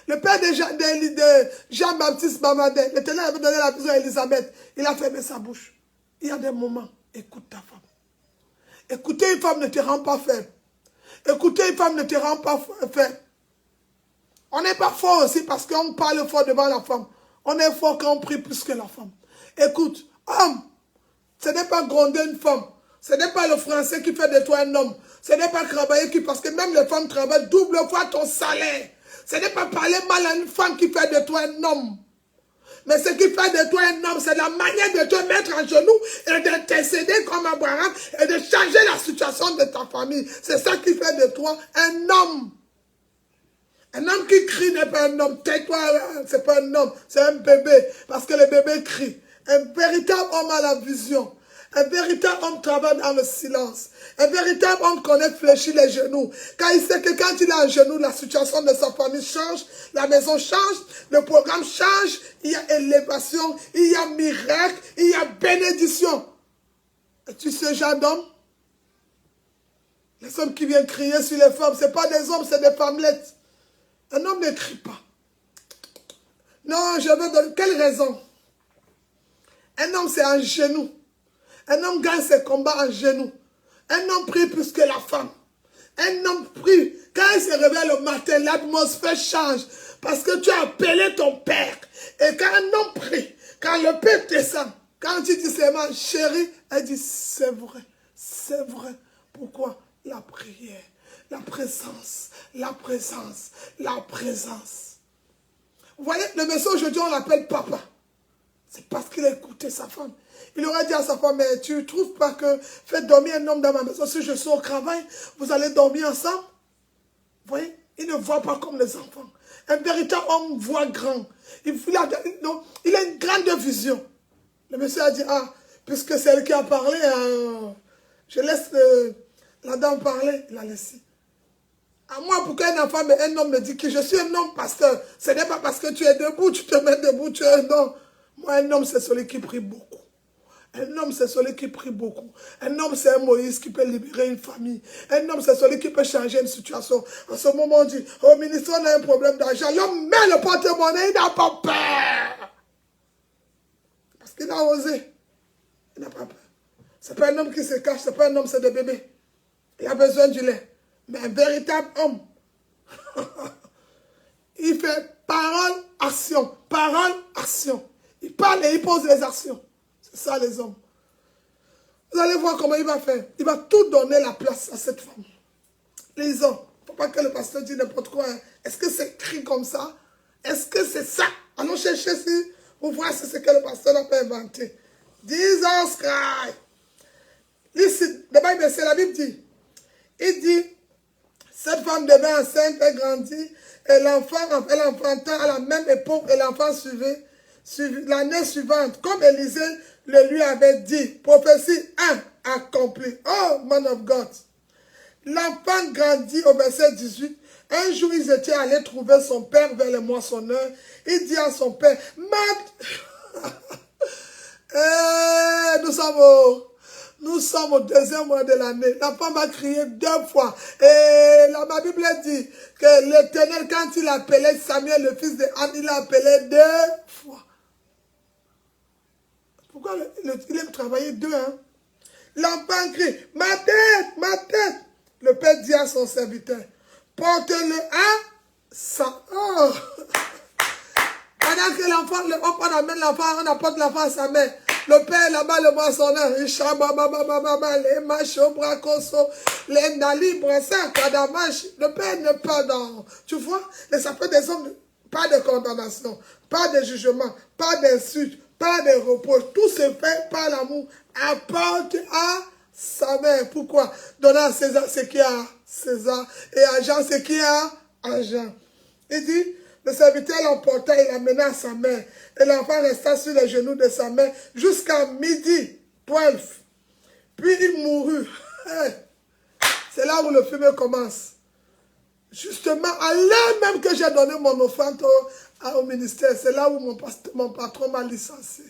Le père de Jean-Baptiste Mamadé, l'Éternel avait donné la vision à Elisabeth, il a fermé sa bouche. Il y a des moments, écoute ta femme. Écouter une femme ne te rend pas faible. Écouter une femme ne te rend pas faible. On n'est pas fort aussi parce qu'on parle fort devant la femme. On est fort quand on prie plus que la femme. Écoute, homme, ce n'est pas gronder une femme. Ce n'est pas le français qui fait de toi un homme. Ce n'est pas travailler parce que même les femmes travaillent double fois ton salaire. Ce n'est pas parler mal à une femme qui fait de toi un homme. Mais ce qui fait de toi un homme, c'est la manière de te mettre en genoux et de t'aider comme Abraham et de changer la situation de ta famille. C'est ça qui fait de toi un homme. Un homme qui crie n'est pas un homme. Tais-toi, c'est pas un homme, c'est un bébé. Parce que le bébé crie. Un véritable homme a la vision. Un véritable homme travaille dans le silence. Un véritable homme connaît fléchir les genoux. Quand il sait que quand il est en genoux, la situation de sa famille change, la maison change, le programme change, il y a élévation, il y a miracle, il y a bénédiction. Et tu sais, genre d'homme, les hommes qui viennent crier sur les femmes, ce n'est pas des hommes, c'est des femmelettes. Un homme ne crie pas. Non, je veux donner. Quelle raison? Un homme, c'est en genoux. Un homme gagne ses combats en genoux. Un homme prie plus que la femme. Un homme prie. Quand il se réveille le matin, l'atmosphère change. Parce que tu as appelé ton père. Et quand un homme prie, quand le père descend, quand tu dis seulement chérie, elle dit c'est vrai. C'est vrai. Pourquoi? La prière, la présence, la présence, la présence. Vous voyez, le monsieur aujourd'hui, on l'appelle papa. C'est parce qu'il a écouté sa femme. Il aurait dit à sa femme, mais tu ne trouves pas que faites dormir un homme dans ma maison, si je suis au travail, vous allez dormir ensemble? Vous voyez, il ne voit pas comme les enfants. Un véritable homme voit grand. Il a une grande vision. Le monsieur a dit, ah, puisque c'est elle qui a parlé, je laisse la dame parler. Il a laissé. À moi, pour qu'un enfant, un homme me dit que je suis un homme pasteur, ce n'est pas parce que tu es debout, tu te mets debout, tu es un homme. Moi, un homme, c'est celui qui prie beaucoup. Un homme, c'est celui qui prie beaucoup. Un homme, c'est un Moïse qui peut libérer une famille. Un homme, c'est celui qui peut changer une situation. En ce moment, on dit, au ministère, on a un problème d'argent. L'homme met le porte-monnaie, il n'a pas peur. Parce qu'il a osé. Il n'a pas peur. Ce n'est pas un homme qui se cache, ce n'est pas un homme, c'est des bébés. Il a besoin du lait. Mais un véritable homme, il fait parole, action. Parole, action. Il parle et il pose les actions. C'est ça les hommes. Vous allez voir comment il va faire. Il va tout donner la place à cette femme. Les hommes. Il ne faut pas que le pasteur dise n'importe quoi. Hein. Est-ce que c'est écrit comme ça? Est-ce que c'est ça? Allons chercher si vous voyez si c'est ce que le pasteur n'a pas inventé. Jesus Christ. Ici, la Bible dit. Il dit, cette femme devint enceinte, elle grandit, et l'enfant, elle enfanta à la même époque, et l'enfant suivait l'année suivante, comme Élisée le lui avait dit, prophétie 1 accomplie. Oh, man of God. L'enfant grandit au verset 18. Un jour, ils étaient allés trouver son père vers le moissonneur. Il dit à son père, nous sommes au deuxième mois de l'année. La femme a crié 2 fois. Et ma Bible dit que l'Éternel, quand il appelait Samuel, le fils de Anne, il l'a appelé 2 fois. Pourquoi il aime travailler 2, hein? L'enfant crie, ma tête, ma tête. Le père dit à son serviteur, porte-le à sa... Oh. Pendant que l'enfant, on amène l'enfant, on apporte l'enfant à sa mère. Le père là-bas, le moissonneur, les machos, bracoso, les nali, brassa, kadamash. Le père n'est pas dans... Tu vois, les sapeurs des hommes, pas de condamnation, pas de jugement, pas d'insulte, pas de reproche. Tout se fait par l'amour. Apporte à sa mère. Pourquoi? Donner à César ce qui est à César et à Jean ce qui est à Jean. Il dit... Le serviteur l'emporta et l'amena à sa mère. Et l'enfant resta sur les genoux de sa mère jusqu'à midi, 12. Puis il mourut. C'est là où le film commence. Justement, à l'heure même que j'ai donné mon offrande au ministère, c'est là où mon patron m'a licencié.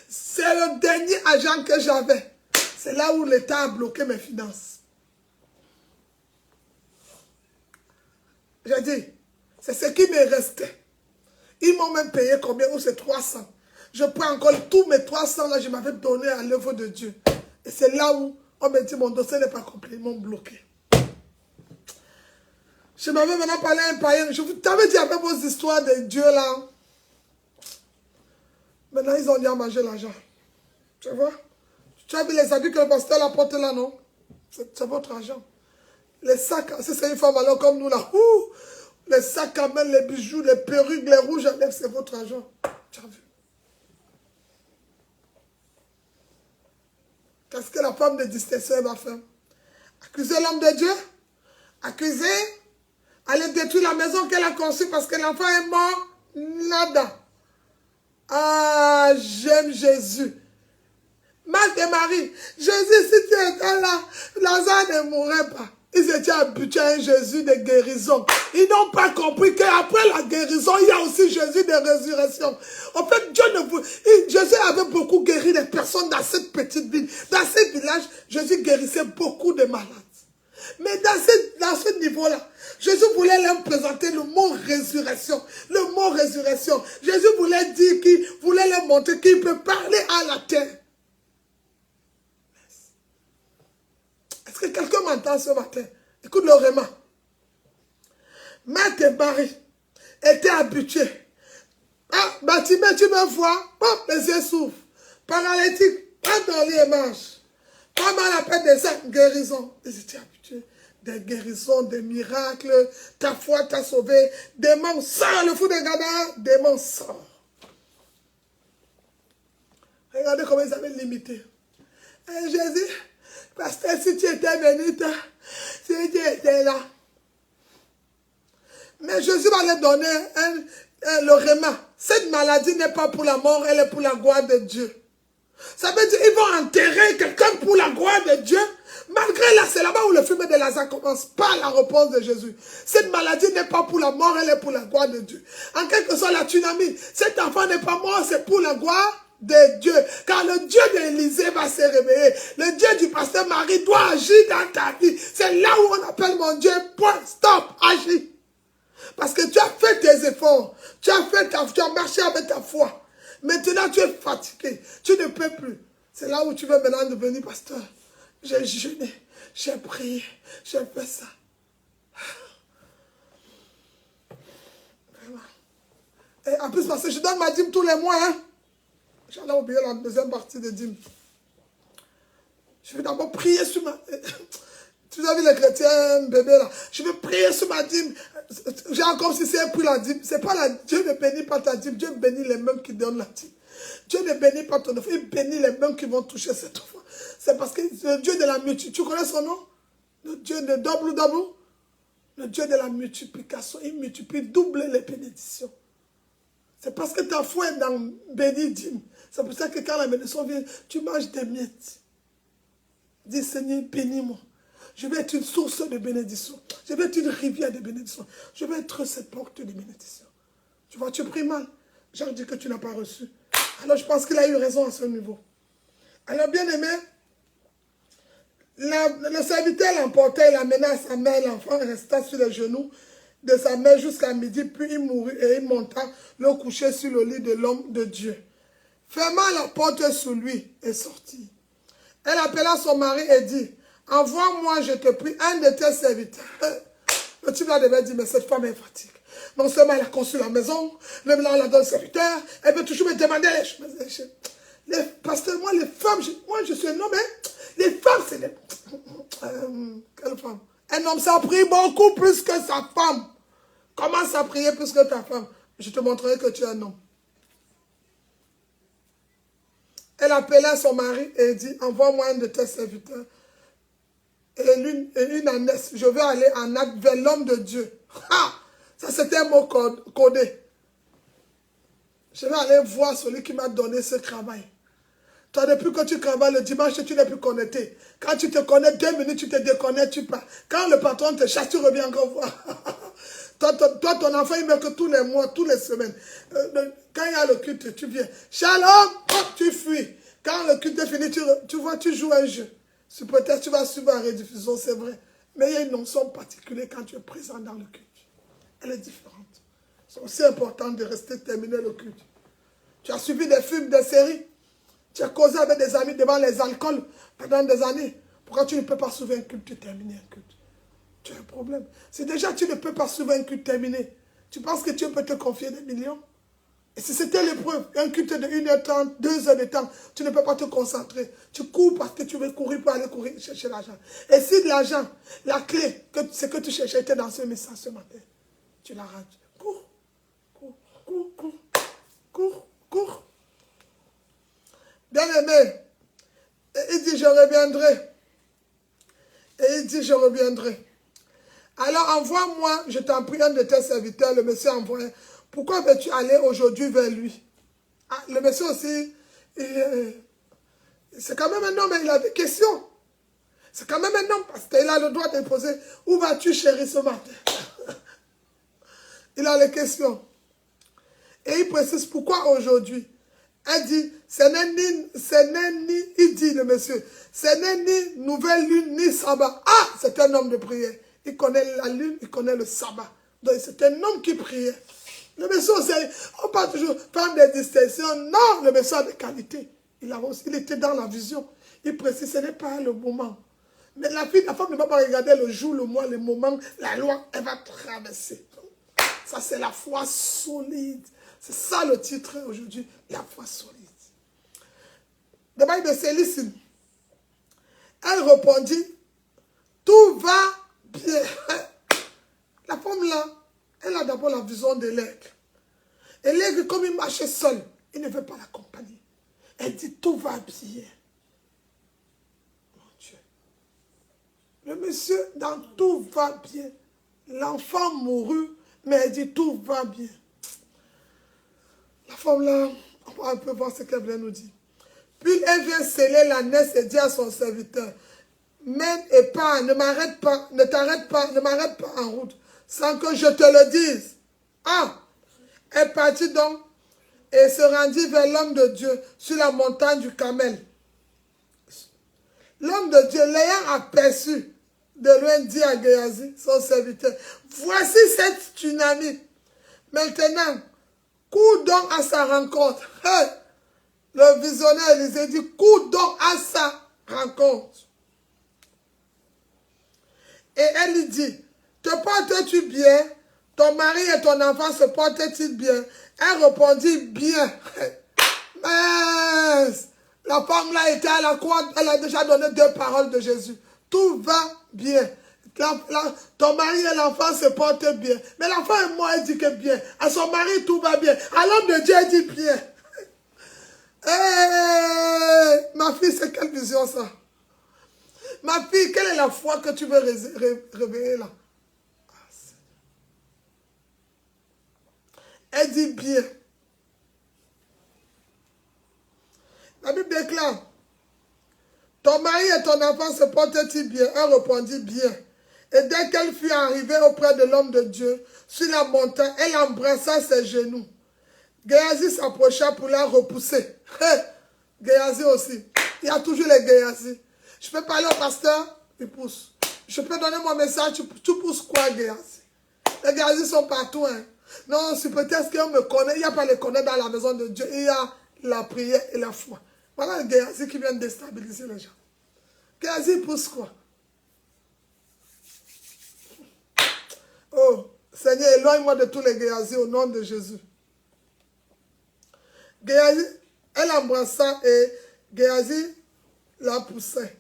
C'est le dernier agent que j'avais. C'est là où l'État a bloqué mes finances. J'ai dit, c'est ce qui me restait. Ils m'ont même payé combien? Ou c'est 300. Je prends encore tous mes 300 là, je m'avais donné à l'œuvre de Dieu. Et c'est là où on me dit, mon dossier n'est pas complet. Ils m'ont bloqué. Je m'avais maintenant parlé à un païen. Je vous t'avais dit avec vos histoires de Dieu là. Maintenant, ils ont dit à manger l'argent. Tu vois? Tu as vu les habits que le pasteur apporte là, non? C'est votre argent. Les sacs, si c'est une femme alors comme nous là, les sacs à main, les bijoux, les perruques, les rouges à lèvres, c'est votre argent. Tu as vu? Qu'est-ce que la femme de distinction va faire? Accuser l'homme de Dieu? Accuser? Aller détruire la maison qu'elle a conçue parce que l'enfant est mort? Nada. Ah, j'aime Jésus. Marthe et Marie, Jésus, si tu étais là, Lazare ne mourrait pas. Ils étaient habitués à un Jésus de guérison. Ils n'ont pas compris qu'après la guérison, il y a aussi Jésus de résurrection. En fait, Jésus avait beaucoup guéri les personnes dans cette petite ville. Dans ce village, Jésus guérissait beaucoup de malades. Mais dans ce niveau-là, Jésus voulait leur présenter le mot résurrection. Le mot résurrection. Jésus voulait dire qu'il voulait leur montrer qu'il peut parler à la terre. Est-ce que quelqu'un m'entend ce matin? Écoute le réma. Marthe et Marie étaient habitués. Ah, Bartimée, tu me vois? Hop, les yeux s'ouvrent. Paralytique, prends ton lit et mange. Comment on appelle des actes guérison? Ils étaient habitués. Des guérisons, des miracles. Ta foi t'a sauvé. Démon sort, le fou de Gada, démon sort. Regardez comment ils avaient limité. Et Jésus, pasteur, si tu étais venu, si tu étais là. Mais Jésus va leur donner le réma. Cette maladie n'est pas pour la mort, elle est pour la gloire de Dieu. Ça veut dire qu'ils vont enterrer quelqu'un pour la gloire de Dieu. Malgré là, c'est là-bas où le film de Lazare commence par la réponse de Jésus. Cette maladie n'est pas pour la mort, elle est pour la gloire de Dieu. En quelque sorte, la tsunami, cet enfant n'est pas mort, c'est pour la gloire de Dieu. Car le Dieu d'Élisée va se réveiller. Le Dieu du pasteur Marie doit agir dans ta vie. C'est là où on appelle mon Dieu, point, stop, agis. Parce que tu as fait tes efforts. Tu as marché avec ta foi. Maintenant, tu es fatigué. Tu ne peux plus. C'est là où tu veux maintenant devenir pasteur. J'ai jeûné, j'ai prié, j'ai fait ça. Vraiment. Et en plus, parce que je donne ma dîme tous les mois. Hein? J'allais oublier la deuxième partie de dîme. Je vais d'abord prier sur ma... Tu as vu les chrétiens bébés là. Je vais prier sur ma dîme. Genre comme si c'est pour la dîme. C'est pas la... Dieu ne bénit pas ta dîme. Dieu bénit les mêmes qui donnent la dîme. Dieu ne bénit pas ton enfant. Il bénit les mêmes qui vont toucher cet enfant. C'est parce que le Dieu de la multiplication. Tu connais son nom? Le Dieu de double. Le Dieu de la multiplication. Il multiplie, double les bénédictions. C'est parce que ta foi est dans béni dîme. C'est pour ça que quand la bénédiction vient, tu manges des miettes. Dis Seigneur, bénis-moi. Je vais être une source de bénédiction. Je vais être une rivière de bénédiction. Je vais être cette porte de bénédiction. Tu vois, tu pries mal. J'ai dit que tu n'as pas reçu. Alors je pense qu'il a eu raison à ce niveau. Alors bien aimé, le serviteur l'emportait, il amena à sa mère, l'enfant resta sur les genoux de sa mère jusqu'à midi, puis il mourut et il monta le coucher sur le lit de l'homme de Dieu. Ferma la porte sur lui et sortit. Elle appela son mari et dit, envoie-moi, je te prie, un de tes serviteurs. Le type là devait dire, mais cette femme est fatiguée. Non seulement elle a conçu la maison, même là on la donne serviteur, elle peut toujours me demander les choses. Parce que moi, les femmes, moi je suis un homme, hein, les femmes, c'est des... quelle femme? Un homme, ça prie beaucoup plus que sa femme. Commence à prier plus que ta femme. Je te montrerai que tu es un homme. Elle appela son mari et dit, envoie-moi un de tes serviteurs. Et une ânesse, je vais aller en acte vers l'homme de Dieu. Ha! Ça c'était un mot codé. Je vais aller voir celui qui m'a donné ce travail. Toi, depuis que tu travailles le dimanche, tu n'es plus connecté. Quand tu te connais 2 minutes, tu te déconnectes, tu pars. Quand le patron te chasse, tu reviens encore voir. Toi, ton enfant, il meurt que tous les mois, toutes les semaines. Quand il y a le culte, tu viens. Shalom, hop, tu fuis. Quand le culte est fini, tu vois, tu joues un jeu. Peut-être tu vas suivre la rediffusion, c'est vrai. Mais il y a une notion particulière quand tu es présent dans le culte. Elle est différente. C'est aussi important de rester terminer le culte. Tu as suivi des films, des séries. Tu as causé avec des amis devant les alcools pendant des années. Pourquoi tu ne peux pas suivre un culte et terminer un culte? Tu as un problème. Si déjà tu ne peux pas suivre un culte terminé, tu penses que Dieu peut te confier des millions? Et si c'était l'épreuve, un culte de 1h30, 2 heures de temps, tu ne peux pas te concentrer. Tu cours parce que tu veux courir pour aller chercher l'argent. Et si de l'argent, la clé, ce que tu cherchais était dans ce message ce matin, tu la rates. Cours, cours, cours, cours, cours, cours. Bien aimé, et il dit, je reviendrai. Et il dit, je reviendrai. Alors envoie-moi, je t'en prie, un de tes serviteurs, le monsieur envoie. Pourquoi veux-tu aller aujourd'hui vers lui? Ah, le monsieur aussi, c'est quand même un homme, il a des questions. C'est quand même un homme parce qu'il a le droit de poser, où vas-tu chérie ce matin? Il a les questions. Et il précise pourquoi aujourd'hui. Elle dit, il dit le monsieur, ce n'est ni nouvelle lune ni sabbat. Ah, c'est un homme de prière. Il connaît la lune, il connaît le sabbat. Donc c'est un homme qui priait. Le monsieur, on parle toujours faire des distinctions. Non, le monsieur a des qualités. Il était dans la vision. Il précise, ce n'est pas le moment. Mais la femme ne va pas regarder le jour, le mois, le moment. La loi, elle va traverser. Ça, c'est la foi solide. C'est ça le titre aujourd'hui, la foi solide. D'abord, de Célicine. Elle répondit, tout va bien. La femme là, elle a d'abord la vision de l'aigle. Et l'aigle, comme il marchait seul, il ne veut pas l'accompagner. Elle dit, tout va bien. Mon Dieu. Le monsieur, dans tout va bien. L'enfant mourut, mais elle dit, tout va bien. femme là, on va un peu voir ce qu'elle vient nous dire. Puis elle vient sceller la naisse et dit à son serviteur, mène et pars, ne m'arrête pas, ne t'arrête pas, ne m'arrête pas en route, sans que je te le dise. Ah, elle partit donc et se rendit vers l'homme de Dieu sur la montagne du Carmel. L'homme de Dieu, l'ayant aperçu de loin, dit à Géasi, son serviteur, voici cette tsunami. Maintenant, cours donc à sa rencontre. Hey, le visionnaire Élisée dit, cours donc à sa rencontre. Et elle lui dit, te portes-tu bien? Ton mari et ton enfant se portent-ils bien? Elle répondit, bien. Mais la femme là était à la croix, elle a déjà donné 2 paroles de Jésus. Tout va bien. Ton mari et l'enfant se portent bien. Mais l'enfant et moi, elle dit que bien. À son mari, tout va bien. À l'homme de Dieu, elle dit bien. Hey, ma fille, c'est quelle vision ça? Ma fille, quelle est la foi que tu veux réveiller là? Elle dit bien. La Bible déclare, ton mari et ton enfant se portent-ils bien? Elle répondit bien. Et dès qu'elle fut arrivée auprès de l'homme de Dieu, sur la montagne, elle embrassa ses genoux. Géasi s'approcha pour la repousser. Hey, Géasi aussi. Il y a toujours les Géasi. Je peux parler au pasteur, il pousse. Je peux donner mon message, tu pousses quoi, Géasi? Les Géasi sont partout. Hein. Non, c'est peut-être qu'on me connaît. Il n'y a pas les connaître dans la maison de Dieu. Il y a la prière et la foi. Voilà le Géasi qui vient déstabiliser les gens. Géasi pousse quoi? Oh, Seigneur, éloigne-moi de tous les Géasi au nom de Jésus. Géasi, elle embrassa et Géasi la poussait.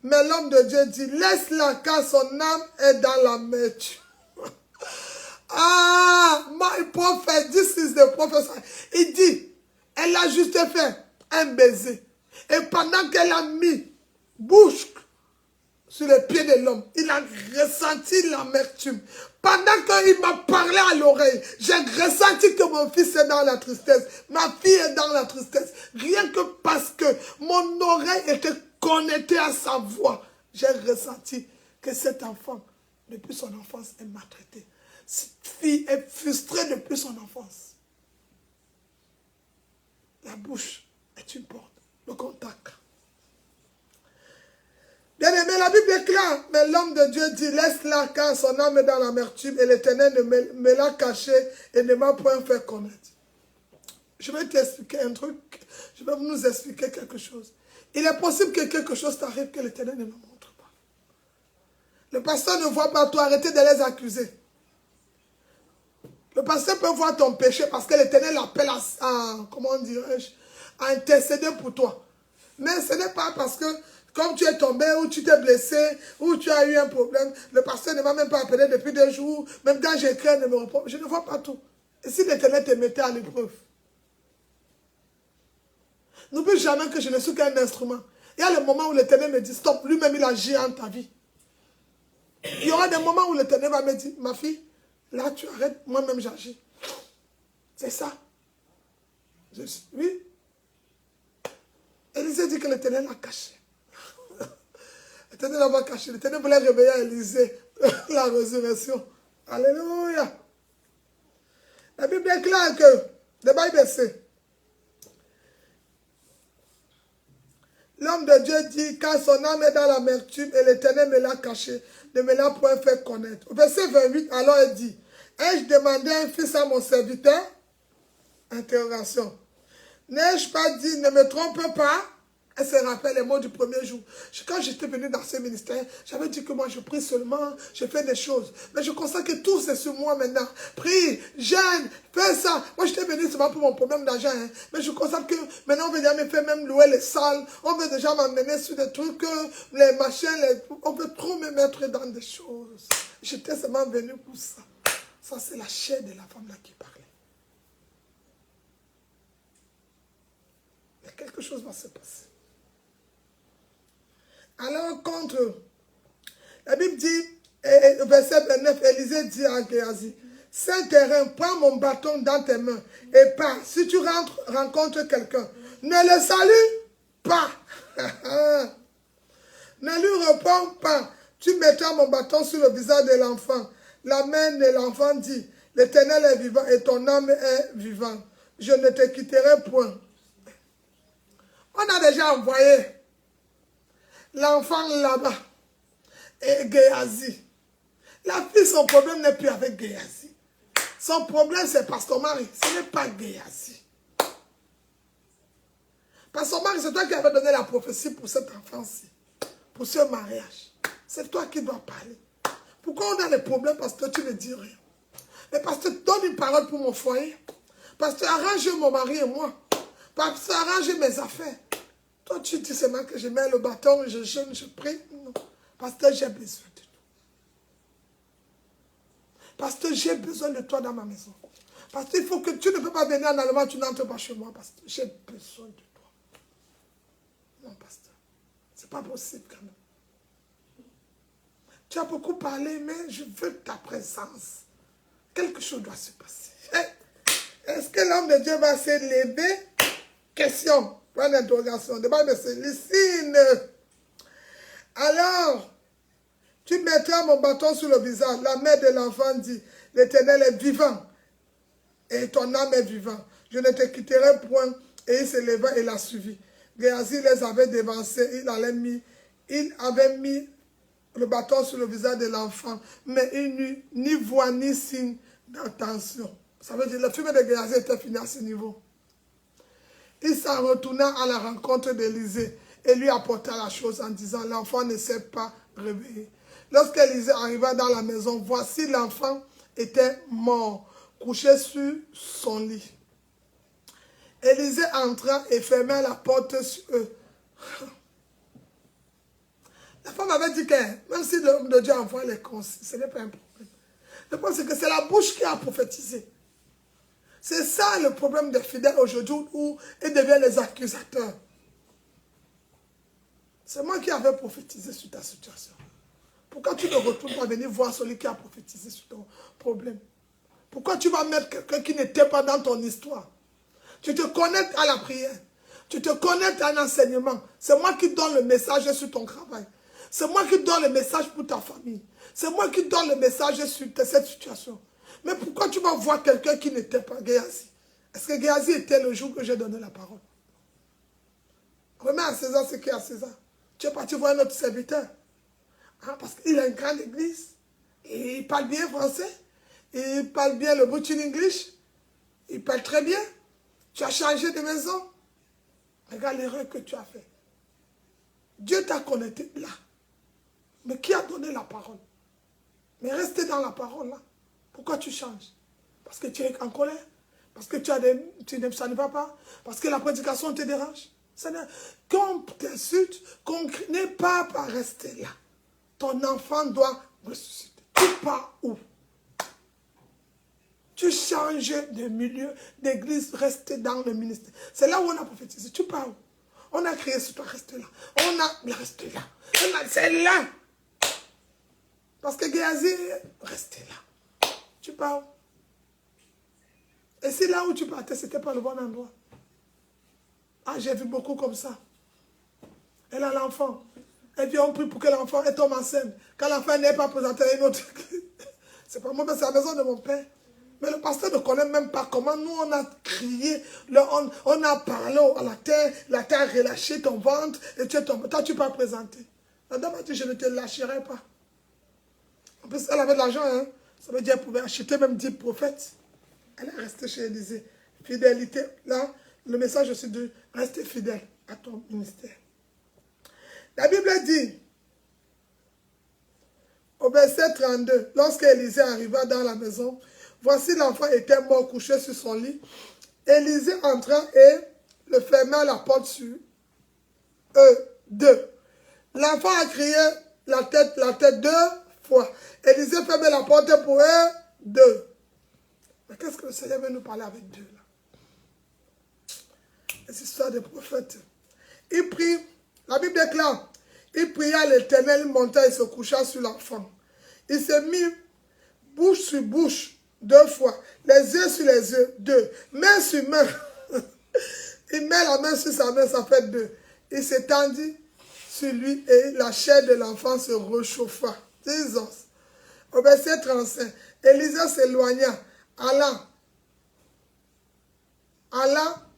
Mais l'homme de Dieu dit, laisse-la car son âme est dans la l'amertume. Ah, my prophet, this is the prophet. Il dit, elle a juste fait un baiser. Et pendant qu'elle a mis bouche sur les pieds de l'homme, il a ressenti l'amertume. Pendant qu'il m'a parlé à l'oreille, j'ai ressenti que mon fils est dans la tristesse. Ma fille est dans la tristesse. Rien que parce que mon oreille était connectée à sa voix, j'ai ressenti que cet enfant, depuis son enfance, est maltraité. Cette fille est frustrée depuis son enfance. La bouche est une porte, le contact. Bien aimé, la Bible est claire, mais l'homme de Dieu dit, laisse-la car son âme est dans l'amertume et l'Éternel me l'a caché et ne m'a point fait connaître. Je vais t'expliquer un truc, je vais nous expliquer quelque chose. Il est possible que quelque chose t'arrive que l'Éternel ne me montre pas. Le pasteur ne voit pas toi, arrêtez de les accuser. Le pasteur peut voir ton péché parce que l'Éternel l'appelle comment dirais-je, à intercéder pour toi. Mais ce n'est pas parce que comme tu es tombé, ou tu t'es blessé, ou tu as eu un problème, le pasteur ne m'a même pas appelé depuis 2 jours, même quand j'écris, il ne me répond. Je ne vois pas tout. Et si l'Éternel te mettait à l'épreuve? N'oublie jamais que je ne suis qu'un instrument. Il y a le moment où l'Éternel me dit, stop, lui-même il agit en ta vie. Il y aura des moments où l'Éternel va me dire, ma fille, là tu arrêtes, moi-même j'agis. C'est ça. Oui. Élisée dit que l'Éternel l'a caché. L'Éternel l'a caché. L'Éternel voulait réveiller à Élisée la résurrection. Alléluia. La Bible est claire que, le Bible c'est, l'homme de Dieu dit, car son âme est dans l'amertume et l'Éternel me l'a caché, ne me l'a point fait connaître. Au verset 28, alors il dit, ai-je demandé un fils à mon serviteur? Interrogation. N'ai-je pas dit, ne me trompe pas? Elle se rappelle les mots du premier jour. Quand j'étais venu dans ce ministère, j'avais dit que moi je prie seulement, je fais des choses. Mais je constate que tout c'est sur moi maintenant. Prie, jeûne, fais ça. Moi j'étais venu seulement pour mon problème d'argent. Hein. Mais je constate que maintenant on veut déjà me faire même louer les salles. On veut déjà m'amener sur des trucs, les machins, on veut trop me mettre dans des choses. J'étais seulement venu pour ça. Ça c'est la chair de la femme là qui parlait. Mais quelque chose va se passer. Alors, contre, la Bible dit, verset 29, Élisée dit à Géasi, Saint-Terrain, prends mon bâton dans tes mains et pars. Si tu rencontres quelqu'un, ne le salue pas. Ne lui réponds pas. Tu mettras mon bâton sur le visage de l'enfant. La main de l'enfant dit, l'Éternel est vivant et ton âme est vivante. Je ne te quitterai point. On a déjà envoyé l'enfant là-bas. Et Géasi. La fille, son problème n'est plus avec Géasi. Son problème, c'est Pasteur Marie. Ce n'est pas Géasi. Pasteur Marie, c'est toi qui avais donné la prophétie pour cet enfant-ci. Pour ce mariage. C'est toi qui dois parler. Pourquoi on a des problèmes? Parce que tu ne dis rien. Mais pasteur, donne une parole pour mon foyer. Pasteur, arrange mon mari et moi. Pasteur, arrange mes affaires. Toi, tu dis seulement que je mets le bâton, je jeûne, je prie. Non. Pasteur, j'ai besoin de toi. Pasteur, j'ai besoin de toi dans ma maison. Pasteur, il faut que tu ne peux pas venir en Allemagne, tu n'entres pas chez moi. Pasteur, j'ai besoin de toi. Non, pasteur. C'est pas possible quand même. Tu as beaucoup parlé, mais je veux ta présence. Quelque chose doit se passer. Est-ce que l'homme de Dieu va se lever? Question. Point d'interrogation. Débat de Célicine. Alors, tu mettras mon bâton sur le visage. La mère de l'enfant dit, l'Éternel est vivant et ton âme est vivante. Je ne te quitterai point. Et il se leva et l'a suivi. Géasi les avait dévancés. Il avait mis le bâton sur le visage de l'enfant, mais il n'eut ni voix ni signe d'attention. Ça veut dire que le film de Géasi était fini à ce niveau. Il s'en retourna à la rencontre d'Élisée et lui apporta la chose en disant, l'enfant ne s'est pas réveillé. Lorsqu'Élisée arriva dans la maison, voici l'enfant était mort, couché sur son lit. Élisée entra et ferma la porte sur eux. La femme avait dit que même si l'homme de Dieu envoie les consignes, ce n'est pas un problème. Le problème, c'est que c'est la bouche qui a prophétisé. C'est ça le problème des fidèles aujourd'hui où ils deviennent les accusateurs. C'est moi qui avais prophétisé sur ta situation. Pourquoi tu ne retournes pas venir voir celui qui a prophétisé sur ton problème? Pourquoi tu vas mettre quelqu'un qui n'était pas dans ton histoire? Tu te connectes à la prière. Tu te connectes à un enseignement. C'est moi qui donne le message sur ton travail. C'est moi qui donne le message pour ta famille. C'est moi qui donne le message sur cette situation. Mais pourquoi tu vas voir quelqu'un qui n'était pas Géasi? Est-ce que Géasi était le jour que j'ai donné la parole? Remets à César ce qui est à César. Tu es parti voir notre serviteur. Hein, parce qu'il a une grande église. Et il parle bien français. Et il parle bien le Boutin English. Il parle très bien. Tu as changé de maison. Regarde l'erreur que tu as fait. Dieu t'a connecté là. Mais qui a donné la parole? Mais restez dans la parole là. Pourquoi tu changes? Parce que tu es en colère? Parce que ça ne va pas? Parce que la prédication te dérange? Qu'on t'insulte, qu'on n'est pas rester là. Ton enfant doit ressusciter. Tu pars où? Tu changes de milieu, d'église, rester dans le ministère. C'est là où on a prophétisé. Tu pars où? On a crié sur toi, reste là. Reste là. C'est là. Parce que Géasi, reste là. Tu pars où? Et si là où tu partais, ce n'était pas le bon endroit. Ah, j'ai vu beaucoup comme ça. Elle a l'enfant. Et puis on prie pour que l'enfant tombe enceinte. Quand l'enfant n'est pas présenté à une autre église. C'est pas moi, mais c'est la maison de mon père. Mais le pasteur ne connaît même pas comment nous on a crié, on a parlé à la terre a relâché ton ventre et tu es tombé. Toi, tu ne peux pas présenter. La dame a dit, je ne te lâcherai pas. En plus, elle avait de l'argent, hein. Ça veut dire qu'elle pouvait acheter même 10 prophètes. Elle est restée chez Élisée. Fidélité, là, le message aussi de rester fidèle à ton ministère. La Bible dit, au verset 32, lorsque Élisée arriva dans la maison, voici l'enfant était mort couché sur son lit. Élisée entra et le ferma la porte sur eux deux. L'enfant a crié la tête 2 fois. Élisée fermait la porte pour eux deux. Mais qu'est-ce que le Seigneur veut nous parler avec Dieu là? Les histoires des prophètes. Il prie, la Bible déclare, il pria l'Éternel, il monta et se coucha sur l'enfant. Il s'est mis bouche sur bouche 2 fois. Les yeux sur les yeux, 2. Main sur main. Il met la main sur sa main, ça fait 2. Il s'étendit sur lui et la chair de l'enfant se réchauffa. 10 ans. Au verset 35, Élisée s'éloigna, alla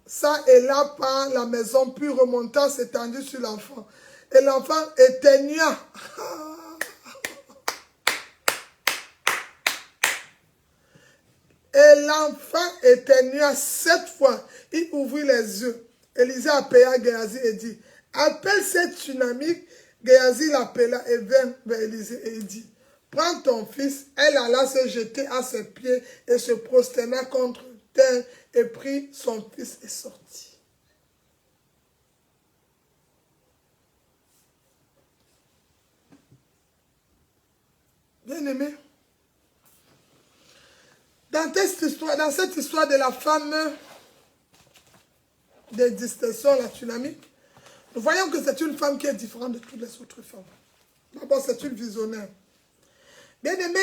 ça et là par la maison, puis remonta, s'étendit sur l'enfant. Et l'enfant éteignait. Et l'enfant éteignait 7 fois. Il ouvrit les yeux. Élisée appela Géasi et dit, appelle cette tsunamique. Géasi l'appela et vint vers Élisée et dit, prends ton fils. Elle alla se jeter à ses pieds et se prosterna contre terre et prit son fils et sortit. Bien-aimé, dans cette histoire de la femme des distensions, la tsunami, nous voyons que c'est une femme qui est différente de toutes les autres femmes. D'abord, c'est une visionnaire. Bien-aimé,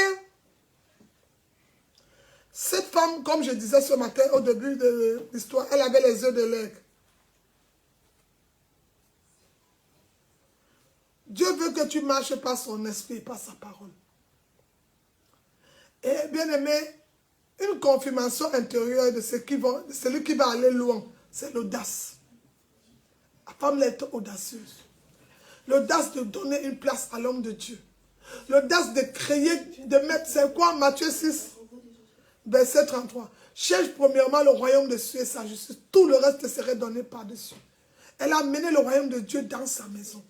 cette femme, comme je disais ce matin au début de l'histoire, elle avait les yeux de l'aigle. Dieu veut que tu marches par son esprit, par sa parole. Et bien aimé, une confirmation intérieure de celui qui va aller loin, c'est l'audace. La femme est audacieuse. L'audace de donner une place à l'homme de Dieu. L'audace de créer, de mettre, c'est quoi Matthieu 6, verset 33. Cherche premièrement le royaume de Dieu et sa justice. Tout le reste serait donné par-dessus. Elle a mené le royaume de Dieu dans sa maison.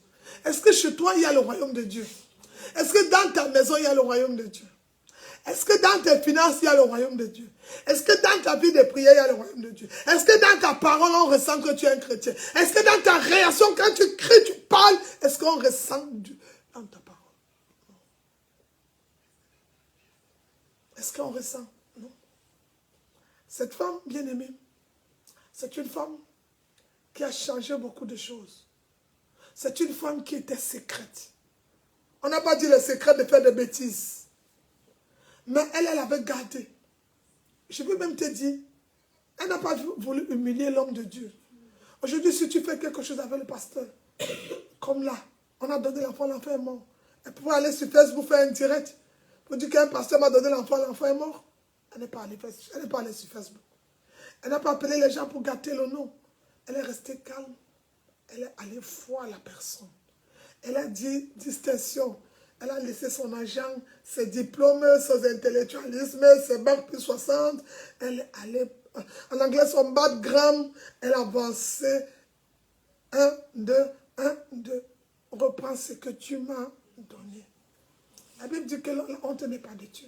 Est-ce que chez toi, il y a le royaume de Dieu? Est-ce que dans ta maison, il y a le royaume de Dieu? Est-ce que dans tes finances, il y a le royaume de Dieu? Est-ce que dans ta vie de prière, il y a le royaume de Dieu? Est-ce que dans ta parole, on ressent que tu es un chrétien? Est-ce que dans ta réaction, quand tu cries, tu parles, est-ce qu'on ressent Dieu dans ta parole? Non. Est-ce qu'on ressent? Non. Cette femme bien-aimée, c'est une femme qui a changé beaucoup de choses. C'est une femme qui était secrète. On n'a pas dit le secret de faire des bêtises. Mais elle avait gardé. Je peux même te dire, elle n'a pas voulu humilier l'homme de Dieu. Aujourd'hui, si tu fais quelque chose avec le pasteur, comme là, on a donné l'enfant est mort. Elle pourrait aller sur Facebook faire un direct pour dire qu'un pasteur m'a donné l'enfant est mort. Elle n'est pas allée sur Facebook. Elle n'a pas appelé les gens pour gâter le nom. Elle est restée calme. Elle est allée voir la personne. Elle a dit distinction. Elle a laissé son argent, ses diplômes, ses intellectualismes, ses bacs plus 60. Elle est allée, en anglais, son background. Elle a avancé. 1, 2, 1, 2. Reprends ce que tu m'as donné. La Bible dit que la honte n'est pas de Dieu.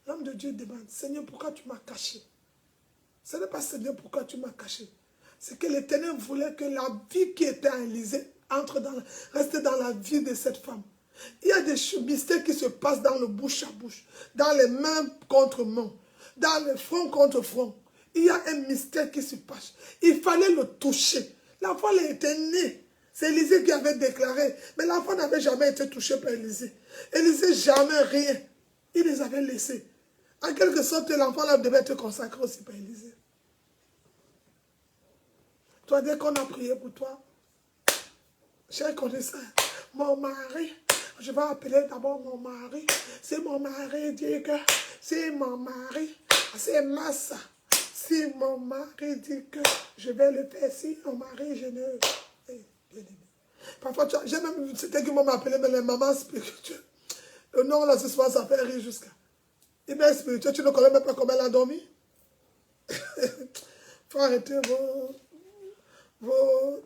L'homme de Dieu demande, Seigneur, pourquoi tu m'as caché? Ce n'est pas Seigneur, pourquoi tu m'as caché. C'est que l'Éternel voulait que la vie qui était à Élisée reste dans la vie de cette femme. Il y a des mystères qui se passent dans le bouche à bouche, dans les mains contre mains, dans le front contre front. Il y a un mystère qui se passe. Il fallait le toucher. L'enfant était né. C'est Élisée qui avait déclaré. Mais l'enfant n'avait jamais été touché par Élisée. Élisée, jamais rien. Il les avait laissés. En quelque sorte, l'enfant là devait être consacré aussi par Élisée. Toi, dès qu'on a prié pour toi, cher connaisseur, mon mari, je vais appeler d'abord mon mari. Si mon mari dit que, si mon mari, c'est Massa. Si mon mari dit que je vais le faire, si mon mari, je ne... Parfois, j'ai même, c'était qui m'a appelé, mais les mamans spirituelles. Le nom là, ce soir, ça fait rire jusqu'à. Il est spirituel, tu ne connais même pas comment elle a dormi. Il faut arrêter vos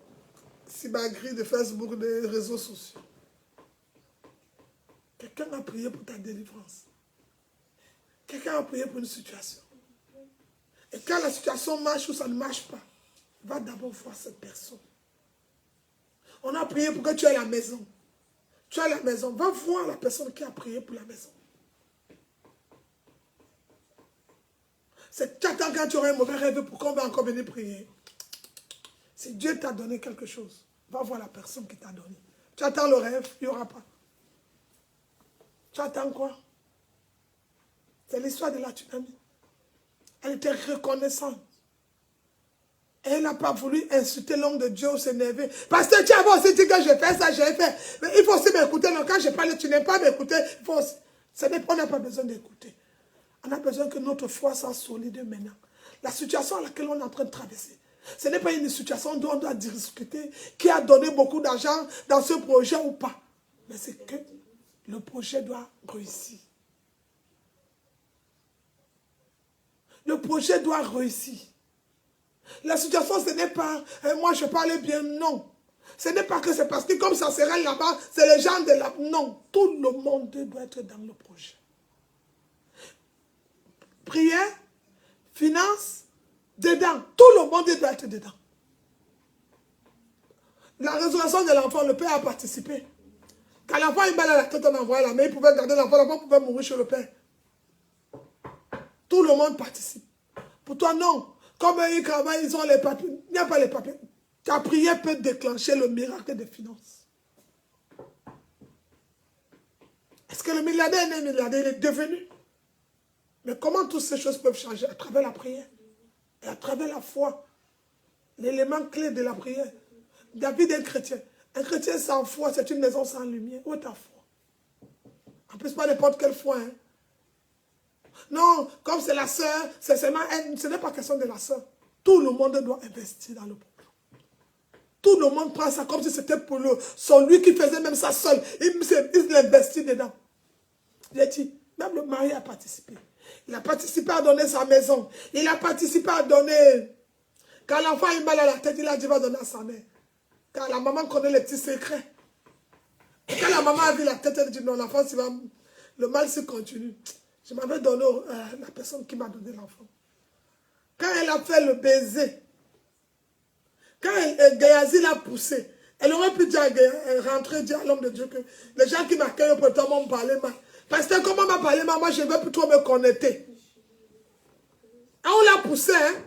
cibagris de Facebook, des réseaux sociaux. Quelqu'un a prié pour ta délivrance. Quelqu'un a prié pour une situation. Et quand la situation marche ou ça ne marche pas, va d'abord voir cette personne. On a prié pour que tu aies la maison. Tu as la maison. Va voir la personne qui a prié pour la maison. C'est tu attends quand tu auras un mauvais rêve, pourquoi on va encore venir prier? Si Dieu t'a donné quelque chose, va voir la personne qui t'a donné. Tu attends le rêve, il n'y aura pas. Tu attends quoi? C'est l'histoire de la tsunami. Elle était reconnaissante. Elle n'a pas voulu insulter l'homme de Dieu ou s'énerver. Parce que tu avais aussi dit que je fais ça, j'ai fait. Mais il faut aussi m'écouter. Donc quand je parle, tu n'aimes pas m'écouter. On n'a pas besoin d'écouter. On a besoin que notre foi soit solide maintenant. La situation à laquelle on est en train de traverser, ce n'est pas une situation dont on doit discuter, qui a donné beaucoup d'argent dans ce projet ou pas. Mais c'est que le projet doit réussir. Le projet doit réussir. La situation, ce n'est pas, moi je parlais bien, non. Ce n'est pas que c'est parce que comme ça sera là-bas, c'est les gens de là. Non, tout le monde doit être dans le projet. Prière, finance, dedans. Tout le monde doit être dedans. La résurrection de l'enfant, le père a participé. Quand l'enfant est mal à la tête, on envoie la main, il pouvait garder l'enfant pouvait mourir chez le père. Tout le monde participe. Pour toi, non. Comme ils travaillent, ils ont les papiers. Il n'y a pas les papiers. Ta prière peut déclencher le miracle des finances. Est-ce que le milliardaire est milliardaire? Il est devenu. Mais comment toutes ces choses peuvent changer? À travers la prière. Et à travers la foi. L'élément clé de la prière. David est un chrétien. Un chrétien sans foi, c'est une maison sans lumière. Où est ta foi? En plus, pas n'importe quelle foi. Hein? Non, comme c'est la sœur, c'est seulement elle. Ce n'est pas question de la sœur. Tout le monde doit investir dans le programme. Tout le monde prend ça comme si c'était pour lui. C'est lui qui faisait même ça seul. Il investit dedans. J'ai dit, même le mari a participé. Il a participé à donner sa maison. Il a participé à donner. Quand l'enfant est mal à la tête, il a dit, va donner à sa mère. Quand la maman connaît les petits secrets. Et quand la maman a vu la tête, elle dit, non, l'enfant, le mal se continue. Je m'avais donné la personne qui m'a donné l'enfant. Quand elle a fait le baiser, quand Géasi l'a poussé, elle aurait pu dire, rentrer, dire à l'homme de Dieu que les gens qui m'accueillent pour toi m'ont parlé mal. Parce que comme on m'a parlé mal, moi je ne veux plus trop me connecter. Et on l'a poussé, hein,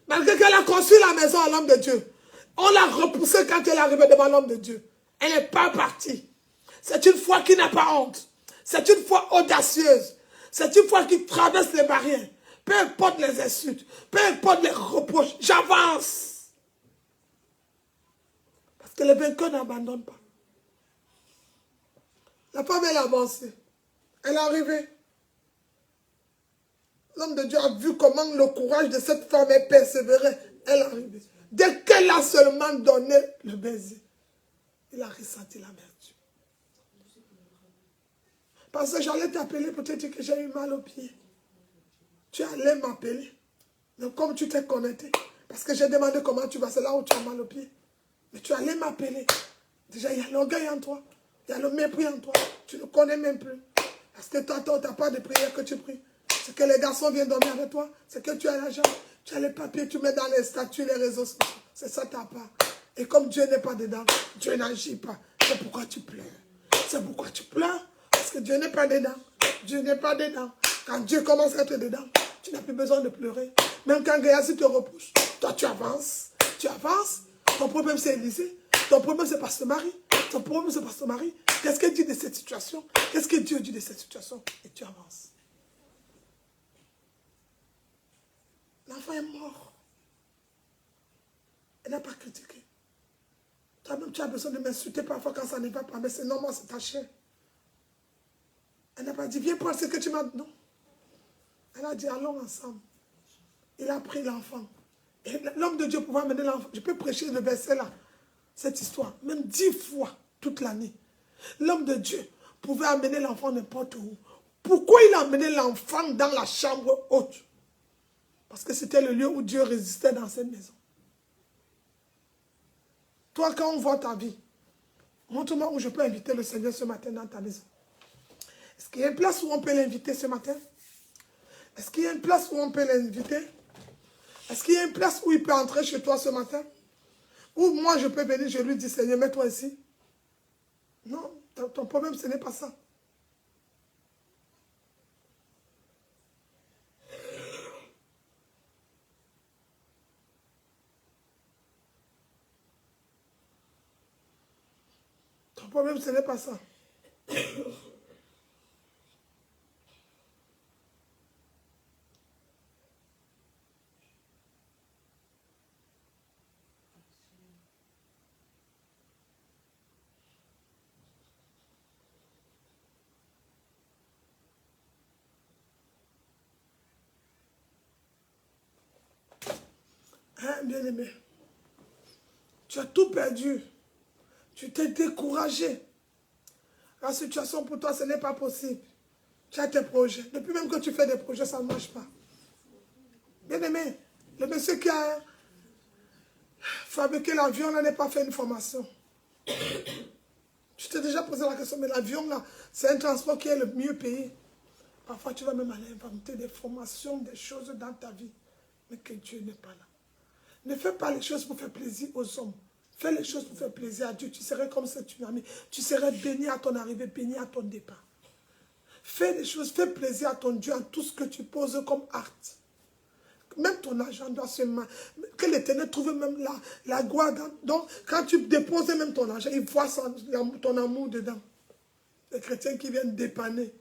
malgré qu'elle a construit la maison à l'homme de Dieu. On l'a repoussée quand elle est arrivée devant l'homme de Dieu. Elle n'est pas partie. C'est une foi qui n'a pas honte. C'est une foi audacieuse. C'est une foi qui traverse les barrières. Peu importe les insultes, peu importe les reproches, j'avance. Parce que les vainqueurs n'abandonnent pas. La femme, elle a avancé. Elle est arrivée. L'homme de Dieu a vu comment le courage de cette femme est persévéré. Elle est arrivée. Dès qu'elle a seulement donné le baiser, il a ressenti l'amertume. Parce que j'allais t'appeler pour te dire que j'ai eu mal au pied. Tu allais m'appeler. Donc comme tu t'es connecté, parce que j'ai demandé comment tu vas, c'est là où tu as mal au pied. Mais tu allais m'appeler. Déjà, il y a l'orgueil en toi. Il y a le mépris en toi. Tu ne connais même plus. Parce que toi, tu n'as pas de prière que tu pries. C'est que les garçons viennent dormir avec toi. C'est que tu as l'argent. Tu as les papiers, tu mets dans les statuts, les réseaux sociaux. C'est ça ta part. Et comme Dieu n'est pas dedans, Dieu n'agit pas. C'est pourquoi tu pleures. C'est pourquoi tu pleures. Parce que Dieu n'est pas dedans. Dieu n'est pas dedans. Quand Dieu commence à être dedans, tu n'as plus besoin de pleurer. Même quand Géasi te repousse, toi tu avances. Tu avances. Ton problème c'est Élisée. Ton problème c'est Pasteur Marie. Ton problème c'est Pasteur Marie. Qu'est-ce qu'elle dit de cette situation? Qu'est-ce que Dieu dit de cette situation? Et tu avances. L'enfant est mort. Elle n'a pas critiqué. Toi-même, tu as besoin de m'insulter parfois quand ça ne va pas, mais c'est normal, c'est ta chair. Elle n'a pas dit, viens prendre ce que tu m'as dit. Non. Elle a dit, allons ensemble. Il a pris l'enfant. Et l'homme de Dieu pouvait amener l'enfant. Je peux prêcher le verset là, cette histoire, même 10 fois toute l'année. L'homme de Dieu pouvait amener l'enfant n'importe où. Pourquoi il a amené l'enfant dans la chambre haute? Parce que c'était le lieu où Dieu résistait dans cette maison. Toi, quand on voit ta vie, montre-moi où je peux inviter le Seigneur ce matin dans ta maison. Est-ce qu'il y a une place où on peut l'inviter ce matin? Est-ce qu'il y a une place où on peut l'inviter? Est-ce qu'il y a une place où il peut entrer chez toi ce matin? Ou moi je peux venir, je lui dis, Seigneur, mets-toi ici. Non, ton problème ce n'est pas ça. Ton problème ce n'est pas ça. Hein, bien-aimé? Tu as tout perdu. Tu t'es découragé. La situation pour toi, ce n'est pas possible. Tu as tes projets. Depuis même que tu fais des projets, ça ne marche pas. Bien-aimé, le monsieur qui a fabriqué l'avion, là, n'a pas fait une formation. Tu t'es déjà posé la question, mais l'avion, là, c'est un transport qui est le mieux payé. Parfois, tu vas même aller inventer des formations, des choses dans ta vie. Mais que Dieu n'est pas là. Ne fais pas les choses pour faire plaisir aux hommes. Fais les choses pour faire plaisir à Dieu. Tu serais comme ce tsunami. Tu serais béni à ton arrivée, béni à ton départ. Fais les choses, fais plaisir à ton Dieu en tout ce que tu poses comme acte. Même ton argent doit se mettre. Que l'Éternel trouve même la gloire. Donc, quand tu déposes même ton argent, il voit ton amour dedans. Les chrétiens qui viennent dépanner.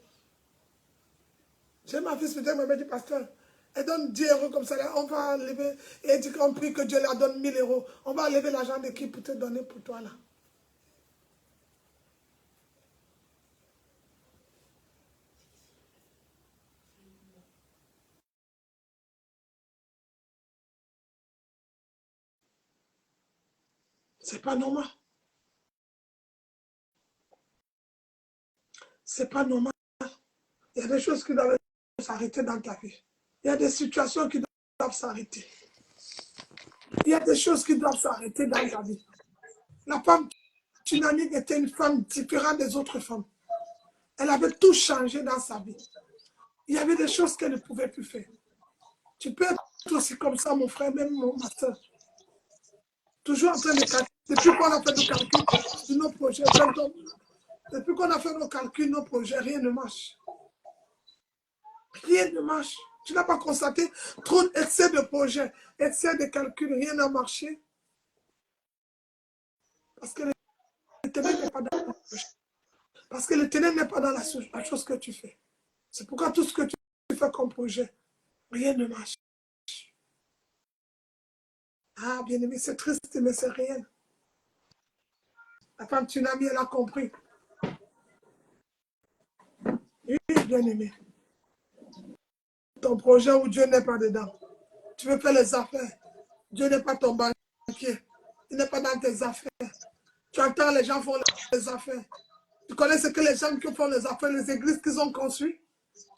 J'ai ma fille, peut-être, m'a dit, pasteur, elle donne 10 euros comme ça, là, on va enlever, et elle dit qu'on prie que Dieu leur donne 1000 euros. On va enlever l'argent de qui pour te donner pour toi, là. C'est pas normal. C'est pas normal. Il y a des choses qui doivent s'arrêter dans ta vie. Il y a des situations qui doivent s'arrêter. Il y a des choses qui doivent s'arrêter dans ta vie. La femme Tsunami était une femme différente des autres femmes. Elle avait tout changé dans sa vie. Il y avait des choses qu'elle ne pouvait plus faire. Tu peux être aussi comme ça, mon frère, même ma soeur. Toujours en train de calculer. Depuis qu'on a fait nos calculs sur nos projets, depuis qu'on a fait nos calculs, nos projets, rien ne marche. Rien ne marche. Tu n'as pas constaté trop d'excès de projets, excès de calculs, rien n'a marché. Parce que l'Éternel n'est pas dans le projet. Parce que l'Éternel n'est pas dans la chose que tu fais. C'est pourquoi tout ce que tu fais comme projet, rien ne marche. Ah, bien-aimé, c'est triste, mais c'est réel. La femme Tsunami, elle a compris. Oui, bien-aimé. Ton projet où Dieu n'est pas dedans. Tu veux faire les affaires. Dieu n'est pas ton banquier. Il n'est pas dans tes affaires. Tu entends les gens font les affaires. Tu connais ce que les gens qui font les affaires, les églises qu'ils ont construites.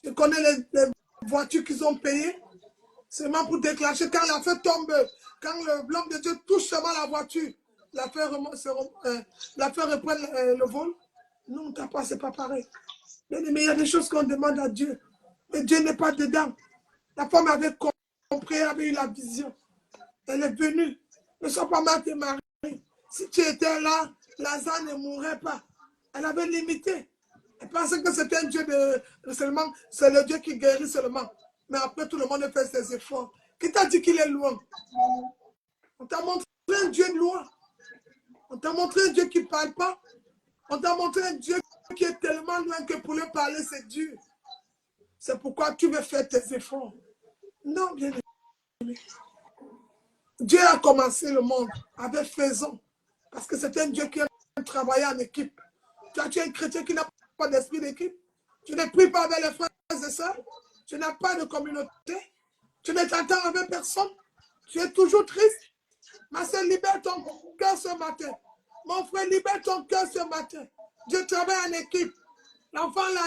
Tu connais les voitures qu'ils ont payées. Seulement pour déclencher. Quand l'affaire tombe, quand l'homme de Dieu touche seulement la voiture, l'affaire reprend le vol. Non, c'est pas pareil. Mais il y a des choses qu'on demande à Dieu. Mais Dieu n'est pas dedans. La femme avait compris, elle avait eu la vision. Elle est venue. Ne sois pas mal tes maris. Si tu étais là, Lazare ne mourrait pas. Elle avait limité. Elle pensait que c'était un Dieu de seulement, c'est le Dieu qui guérit seulement. Mais après, tout le monde fait ses efforts. Qui t'a dit qu'il est loin? On t'a montré un Dieu de loin. On t'a montré un Dieu qui ne parle pas. On t'a montré un Dieu qui est tellement loin que pour lui parler, c'est dur. C'est pourquoi tu veux faire tes efforts. Non, bien aimé. Dieu a commencé le monde avec faisant. Parce que c'est un Dieu qui aime travailler en équipe. Tu es un chrétien qui n'a pas d'esprit d'équipe. Tu ne pries pas avec les frères et sœurs. Tu n'as pas de communauté. Tu ne t'entends avec personne. Tu es toujours triste. Ma soeur, libère ton cœur ce matin. Mon frère, libère ton cœur ce matin. Dieu travaille en équipe. L'enfant, là,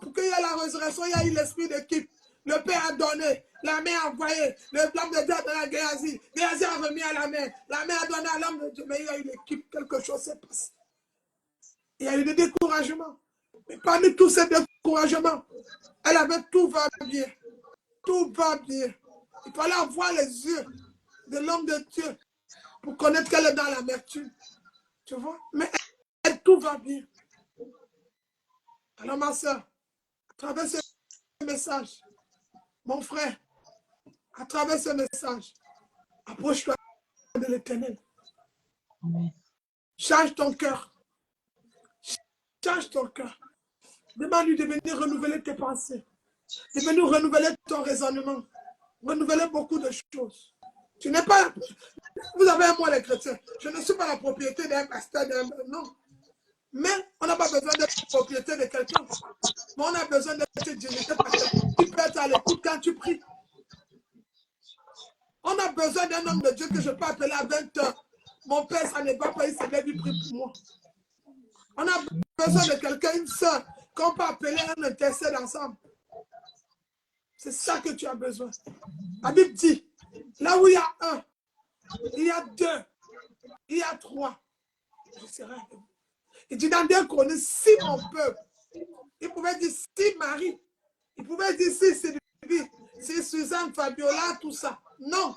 pour qu'il y ait la résurrection, il y a eu l'esprit d'équipe. Le Père a donné, la mère a envoyé, l'homme de Dieu a donné à Géasi. Géasi a remis à la mère. La mère a donné à l'homme de Dieu. Mais il y a eu l'équipe, quelque chose s'est passé. Il y a eu des découragements. Mais parmi tous ces découragements, elle avait tout va bien. Tout va bien. Il fallait avoir les yeux de l'homme de Dieu pour connaître qu'elle est dans l'amertume. Tu vois? Mais elle, tout va bien. Alors ma soeur, à travers ce message, mon frère, à travers ce message, approche-toi de l'Éternel. Change ton cœur. Change ton cœur. Demande-lui de venir renouveler tes pensées. De venir renouveler ton raisonnement. Renouveler beaucoup de choses. Tu n'es pas... Vous avez un mot, les chrétiens. Je ne suis pas la propriété d'un pasteur, non. Mais on n'a pas besoin d'être propriété de quelqu'un. Mais on a besoin d'être dirigé par quelqu'un qui peut être à l'écoute quand tu pries. On a besoin d'un homme de Dieu que je peux appeler à 20 heures. Mon père, ça n'est pas il s'est lève, il prie pour moi. On a besoin de quelqu'un, une sœur, qu'on peut appeler un intercède ensemble. C'est ça que tu as besoin. La Bible dit, là où il y a un, il y a deux, il y a trois. Je serai avec vous. Il dit dans 2 Chroniques, si mon peuple, il pouvait dire si Marie, il pouvait dire si Sylvie, si Suzanne, Fabiola, tout ça. Non,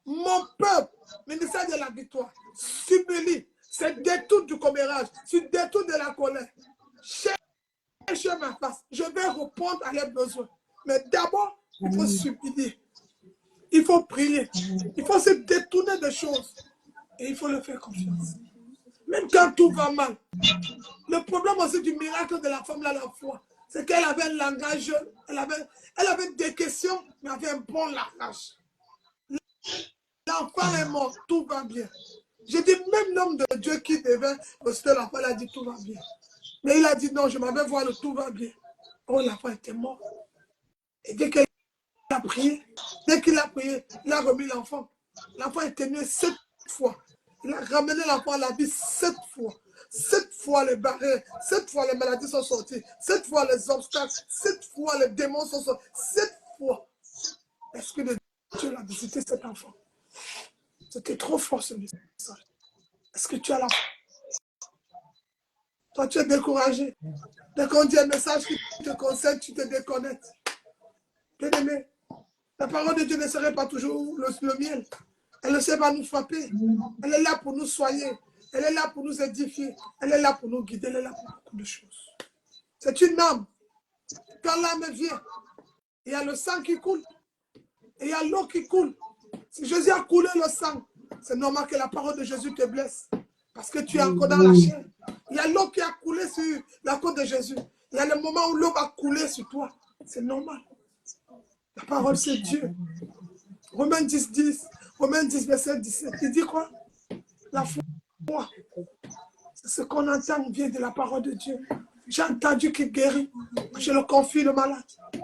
mon peuple, ministère de la victoire, s'humilie, se détourne du commérage, se détourne de la colère. Cherche ma face, je vais répondre à leurs besoins. Mais d'abord, il faut s'humilier. Il faut prier. Il faut se détourner des choses. Et il faut le faire confiance. Même quand tout va mal. Le problème aussi du miracle de la femme là, la foi, c'est qu'elle avait un langage, elle avait des questions, mais elle avait un bon langage. L'enfant est mort, tout va bien. J'ai dit, même l'homme de Dieu qui devait rester l'enfant, il a dit tout va bien. Mais il a dit non, je m'avais voir le tout va bien. Oh, l'enfant était mort. Et dès qu'il a prié, il a remis l'enfant. L'enfant est tenu 7 fois. Il a ramené l'enfant à la vie 7 fois. 7 fois les barrières, 7 fois les maladies sont sorties, 7 fois les obstacles, 7 fois les démons sont sortis, 7 fois. Est-ce que Dieu l'a visité cet enfant? C'était trop fort ce message. Est-ce que tu as la foi? Toi, tu es découragé. Dès qu'on dit un message qui te concerne, tu te déconnectes. Bien-aimé, la parole de Dieu ne serait pas toujours le miel. Elle ne sait pas nous frapper. Elle est là pour nous soigner. Elle est là pour nous édifier. Elle est là pour nous guider. Elle est là pour beaucoup de choses. C'est une âme. Quand l'âme vient, il y a le sang qui coule. Et il y a l'eau qui coule. Si Jésus a coulé le sang, c'est normal que la parole de Jésus te blesse. Parce que tu es encore dans la chair. Il y a l'eau qui a coulé sur la côte de Jésus. Il y a le moment où l'eau va couler sur toi. C'est normal. La parole, c'est Dieu. Romains 10, 10. Romains 10, verset 17. Il dit quoi? La foi. C'est ce qu'on entend vient de la parole de Dieu. J'ai entendu qu'il guérit. Je le confie le malade.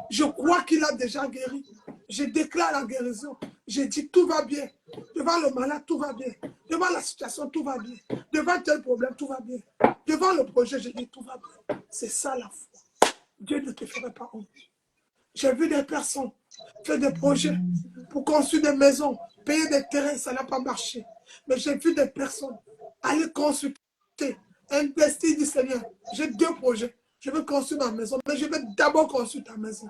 Je crois qu'il a déjà guéri. Je déclare la guérison. J'ai dit tout va bien. Devant le malade, tout va bien. Devant la situation, tout va bien. Devant tel problème, tout va bien. Devant le projet, j'ai dit tout va bien. C'est ça la foi. Dieu ne te ferait pas honte. J'ai vu des personnes faire des projets pour construire des maisons, payer des terrains, ça n'a pas marché. Mais j'ai vu des personnes aller consulter, investir du Seigneur. J'ai 2 projets. Je veux construire ma maison, mais je veux d'abord construire ta maison.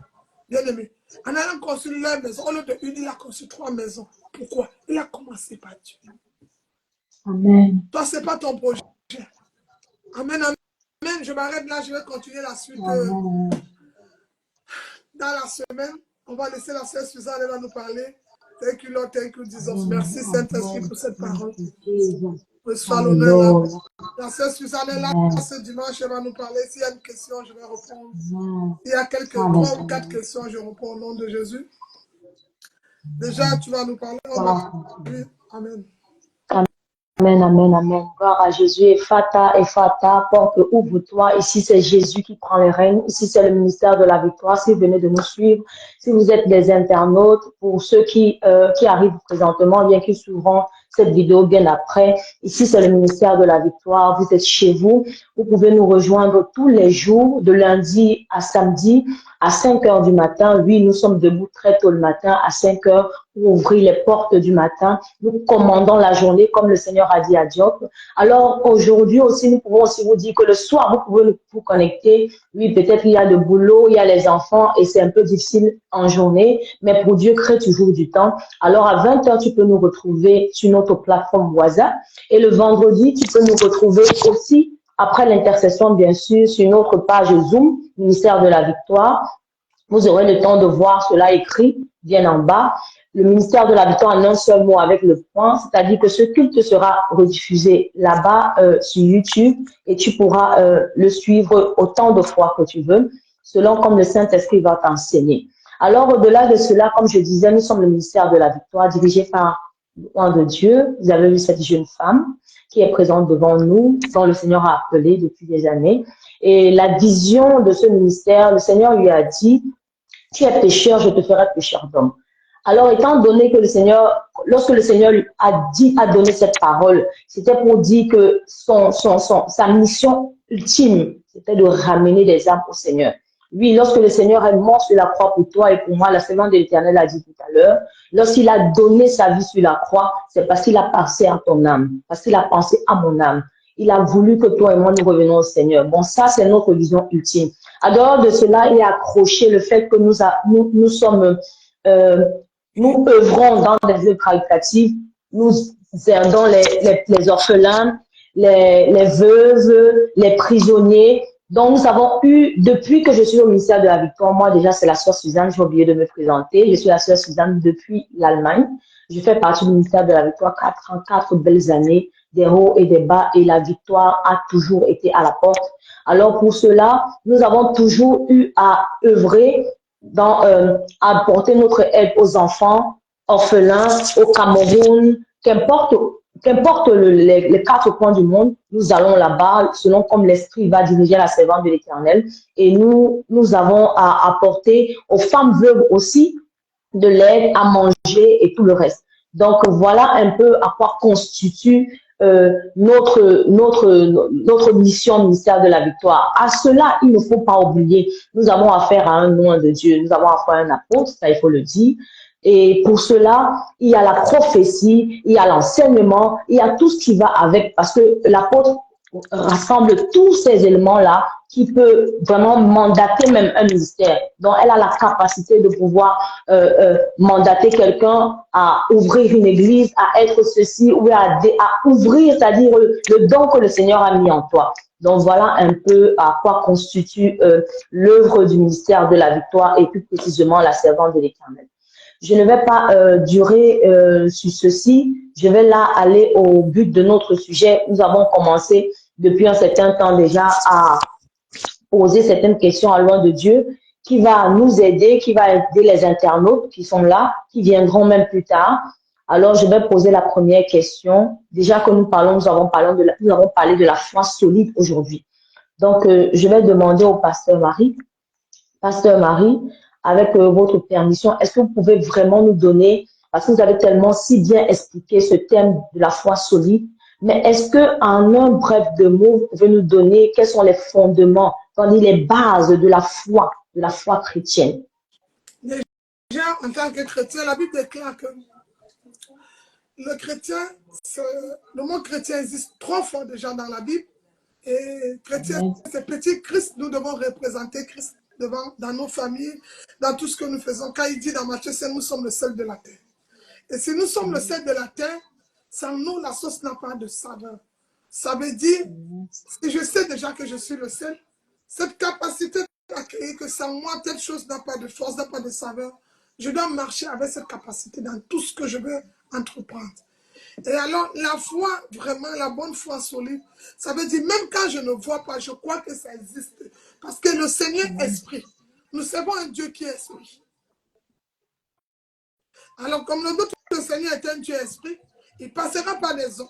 Bien aimé, en allant construire la maison, au lieu de une, il a construit 3 maisons. Pourquoi? Il a commencé par Dieu. Amen. Toi, ce n'est pas ton projet. Amen, amen. Je m'arrête là, je vais continuer la suite. Dans la semaine, on va laisser la sœur Suzanne, elle va nous parler. Thank you, Lord, thank you, Jesus. Merci, Saint-Esprit, pour cette parole. Reçois l'honneur. La sœur Suzanne est là ce dimanche, elle va nous parler. S'il y a une question, je vais répondre. S'il y a quelques 3 ou 4 questions, je réponds au nom de Jésus. Déjà, tu vas nous parler. Oui, amen. Amen, amen, amen. Gloire à Jésus. Ephata, Ephata, porte, ouvre-toi. Ici, c'est Jésus qui prend les règnes. Ici, c'est le ministère de la victoire. Si vous venez de nous suivre, si vous êtes des internautes, pour ceux qui arrivent présentement, bien qu'ils suivront cette vidéo bien après. Ici, c'est le ministère de la victoire. Vous êtes chez vous. Vous pouvez nous rejoindre tous les jours, de lundi à samedi, à 5 heures du matin. Oui, nous sommes debout très tôt le matin, à 5 heures, pour ouvrir les portes du matin. Nous commandons la journée, comme le Seigneur a dit à Diop. Alors, aujourd'hui aussi, nous pouvons aussi vous dire que le soir, vous pouvez vous connecter. Oui, peut-être il y a le boulot, il y a les enfants et c'est un peu difficile en journée, mais pour Dieu, crée toujours du temps. Alors, à 20 heures, tu peux nous retrouver sur notre plateforme WhatsApp. Et le vendredi, tu peux nous retrouver aussi, après l'intercession, bien sûr, sur notre page Zoom, ministère de la victoire. Vous aurez le temps de voir cela écrit bien en bas. Le ministère de la victoire en un seul mot avec le point, c'est-à-dire que ce culte sera rediffusé là-bas sur YouTube et tu pourras le suivre autant de fois que tu veux, selon comme le Saint-Esprit va t'enseigner. Alors, au-delà de cela, comme je disais, nous sommes le ministère de la victoire dirigé par l'Oint de Dieu. Vous avez vu cette jeune femme qui est présente devant nous, dont le Seigneur a appelé depuis des années. Et la vision de ce ministère, le Seigneur lui a dit, tu es pécheur, je te ferai pécheur d'homme. Alors, étant donné que le Seigneur, lorsque le Seigneur lui a donné cette parole, c'était pour dire que sa mission ultime, c'était de ramener des âmes au Seigneur. Oui, lorsque le Seigneur est mort sur la croix pour toi et pour moi, la servante de l'Éternel a dit tout à l'heure, lorsqu'il a donné sa vie sur la croix, c'est parce qu'il a pensé à ton âme, parce qu'il a pensé à mon âme. Il a voulu que toi et moi nous revenions au Seigneur. Bon, ça, c'est notre vision ultime. En dehors de cela, il a accroché le fait que nous sommes, nous œuvrons dans des œuvres caritatives, nous aidons les orphelins, les veuves, les prisonniers. Donc, nous avons eu, depuis que je suis au ministère de la Victoire, moi déjà, c'est la sœur Suzanne, j'ai oublié de me présenter. Je suis la sœur Suzanne depuis l'Allemagne. Je fais partie du ministère de la Victoire 4 ans, 4 belles années, des hauts et des bas, et la victoire a toujours été à la porte. Alors, pour cela, nous avons toujours eu à œuvrer à apporter notre aide aux enfants, orphelins, au Cameroun, qu'importe les 4 coins du monde, nous allons là-bas, selon comme l'Esprit va diriger la servante de l'Éternel. Et nous avons à apporter aux femmes veuves aussi de l'aide à manger et tout le reste. Donc, voilà un peu à quoi constitue notre mission ministère de la victoire. À cela, il ne faut pas oublier, nous avons affaire à un nom de Dieu, nous avons affaire à un apôtre, ça il faut le dire. Et pour cela, il y a la prophétie, il y a l'enseignement, il y a tout ce qui va avec, parce que l'apôtre rassemble tous ces éléments-là qui peut vraiment mandater même un ministère. Donc, elle a la capacité de pouvoir mandater quelqu'un à ouvrir une église, à être ceci, ou à ouvrir, c'est-à-dire le don que le Seigneur a mis en toi. Donc, voilà un peu à quoi constitue l'œuvre du ministère de la victoire et plus précisément la servante de l'Éternel. Je ne vais pas durer sur ceci. Je vais là aller au but de notre sujet. Nous avons commencé depuis un certain temps déjà à poser certaines questions à loin de Dieu qui va nous aider, qui va aider les internautes qui sont là, qui viendront même plus tard. Alors, je vais poser la première question. Déjà que nous avons parlé de la foi solide aujourd'hui. Donc, je vais demander au pasteur Marie. Pasteur Marie, avec votre permission, est-ce que vous pouvez vraiment nous donner, parce que vous avez tellement si bien expliqué ce thème de la foi solide, mais est-ce que en un bref de mots, vous pouvez nous donner quels sont les fondements, les bases de la foi chrétienne? Déjà, en tant que chrétien, la Bible déclare que le chrétien, le mot chrétien existe 3 fois déjà dans la Bible. Et chrétien, c'est petit Christ, nous devons représenter Christ dans nos familles, dans tout ce que nous faisons. Quand il dit dans Matthieu 5, nous sommes le sel de la terre. Et si nous sommes le sel de la terre, sans nous, la sauce n'a pas de saveur. Ça veut dire, si je sais déjà que je suis le sel, cette capacité d'accueillir que sans moi, telle chose n'a pas de force, n'a pas de saveur, je dois marcher avec cette capacité dans tout ce que je veux entreprendre. Et alors, la foi, vraiment, la bonne foi solide, ça veut dire, même quand je ne vois pas, je crois que ça existe. Parce que le Seigneur est esprit. Nous servons un Dieu qui est esprit. Alors, comme le Seigneur est un Dieu esprit, il ne passera pas les hommes.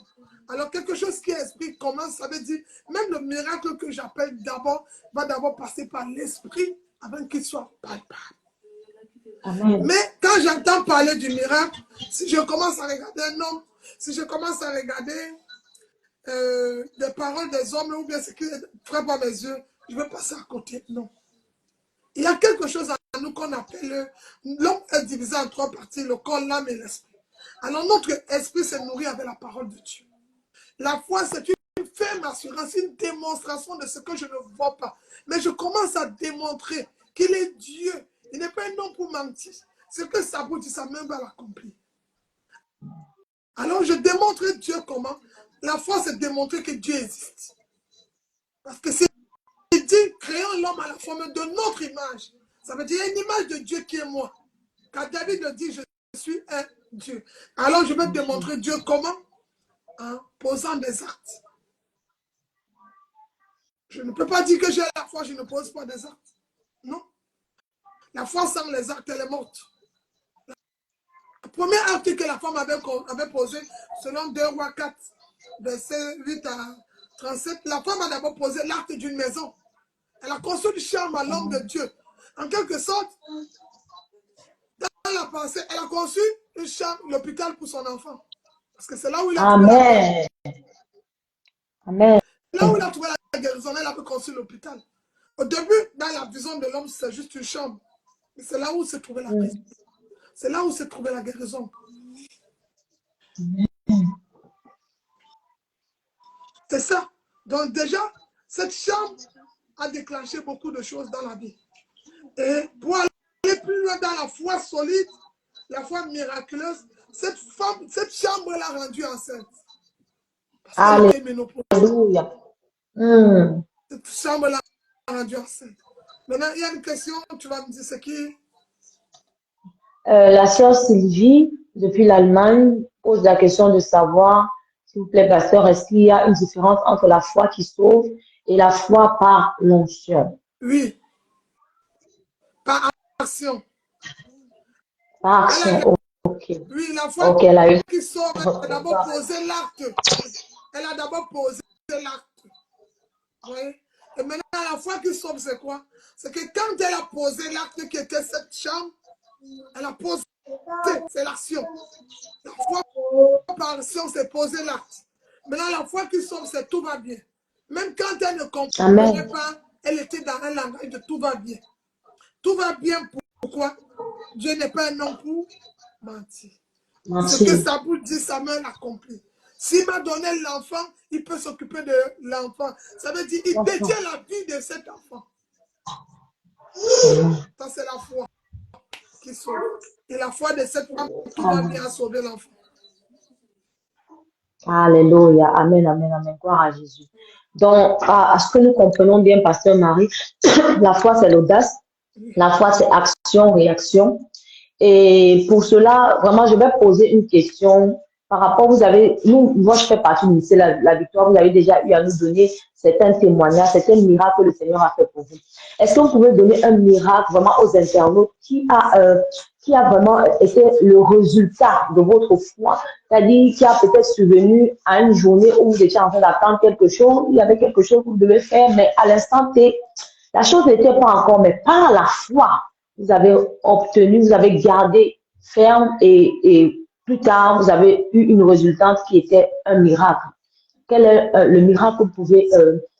Alors, quelque chose qui est esprit commence, ça veut dire, même le miracle que j'appelle d'abord, va d'abord passer par l'esprit avant qu'il soit palpable. Amen. Mais quand j'entends parler du miracle, si je commence à regarder un homme, si je commence à regarder des paroles des hommes ou bien ce qui frappe à mes yeux, je vais passer à côté. Non. Il y a quelque chose à nous qu'on appelle l'homme est divisé en 3 parties, le corps, l'âme et l'esprit. Alors notre esprit se nourrit avec la parole de Dieu. La foi, c'est une ferme assurance, une démonstration de ce que je ne vois pas. Mais je commence à démontrer qu'il est Dieu. Il n'est pas un homme pour mentir. Ce que sa bouche dit, sa main va l'accomplir. Alors je démontre Dieu comment. La foi, c'est démontrer que Dieu existe. Parce que c'est dit, créons l'homme à la forme de notre image. Ça veut dire une image de Dieu qui est moi. Quand David le dit, je suis un Dieu. Alors je vais démontrer Dieu comment? En posant des actes. Je ne peux pas dire que j'ai la foi, je ne pose pas des actes. Non. La foi sans les actes, elle est morte. Le premier acte que la femme avait posé, selon 2 Rois 4, verset 8 à 37, la femme a d'abord posé l'acte d'une maison. Elle a construit une chambre à l'homme de Dieu. En quelque sorte, dans a pensé, elle a conçu une chambre, l'hôpital pour son enfant. Parce que c'est là où il a trouvé la guérison. Amen. Amen. Là où il a trouvé la guérison, elle a pu construire l'hôpital. Au début, dans la vision de l'homme, c'est juste une chambre. Mais c'est là où s'est trouvée la prison. C'est là où s'est trouvée la guérison. C'est ça. Donc déjà, cette chambre a déclenché beaucoup de choses dans la vie. Et pour aller plus loin dans la foi solide, la foi miraculeuse, cette chambre l'a rendue enceinte. Parce qu'elle était ménopausée. Alléluia. Cette chambre l'a rendue enceinte. Maintenant, il y a une question, tu vas me dire, c'est qui? La sœur Sylvie, depuis l'Allemagne, pose la question de savoir, s'il vous plaît, pasteur, est-ce qu'il y a une différence entre la foi qui sauve et la foi par l'onction? Oui, par action. Par action, ok. Oui, la foi Ok, elle a eu. qui sauve, elle a d'abord posé l'acte. Elle a d'abord posé l'acte. Vous voyez? Et maintenant, la foi qui sauve, c'est quoi? C'est que quand elle a posé l'acte qui était cette chambre, elle a posé, c'est l'action. La foi par action, c'est poser l'acte. Maintenant, la foi qui sauve, c'est tout va bien. Même quand elle ne comprenait pas, elle était dans un langage de tout va bien. Tout va bien, pourquoi? Dieu n'est pas un homme pour mentir. Ce que sa bouche dit, sa main l'accomplit. S'il m'a donné l'enfant, il peut s'occuper de l'enfant. Ça veut dire qu'il détient la vie de cet enfant. Ça, c'est la foi qui sauve. Et la foi de cette femme, tout va bien sauver l'enfant. Alléluia. Amen, amen, amen. Gloire à Jésus. Donc, à ce que nous comprenons bien, pasteur Marie, la foi, c'est l'audace. La foi, c'est action, réaction. Et pour cela, vraiment, je vais poser une question par rapport, moi, je fais partie du ministère la Victoire, vous avez déjà eu à nous donner certains témoignages, certains miracles que le Seigneur a fait pour vous. Est-ce que vous pouvez donner un miracle vraiment aux internautes qui a vraiment été le résultat de votre foi, c'est-à-dire qui a peut-être survenu à une journée où vous étiez en train d'attendre quelque chose, il y avait quelque chose que vous devez faire, mais à l'instant T, la chose n'était pas encore, mais par la foi, vous avez obtenu, vous avez gardé ferme et plus tard, vous avez eu une résultante qui était un miracle. Quel est le miracle que vous pouvez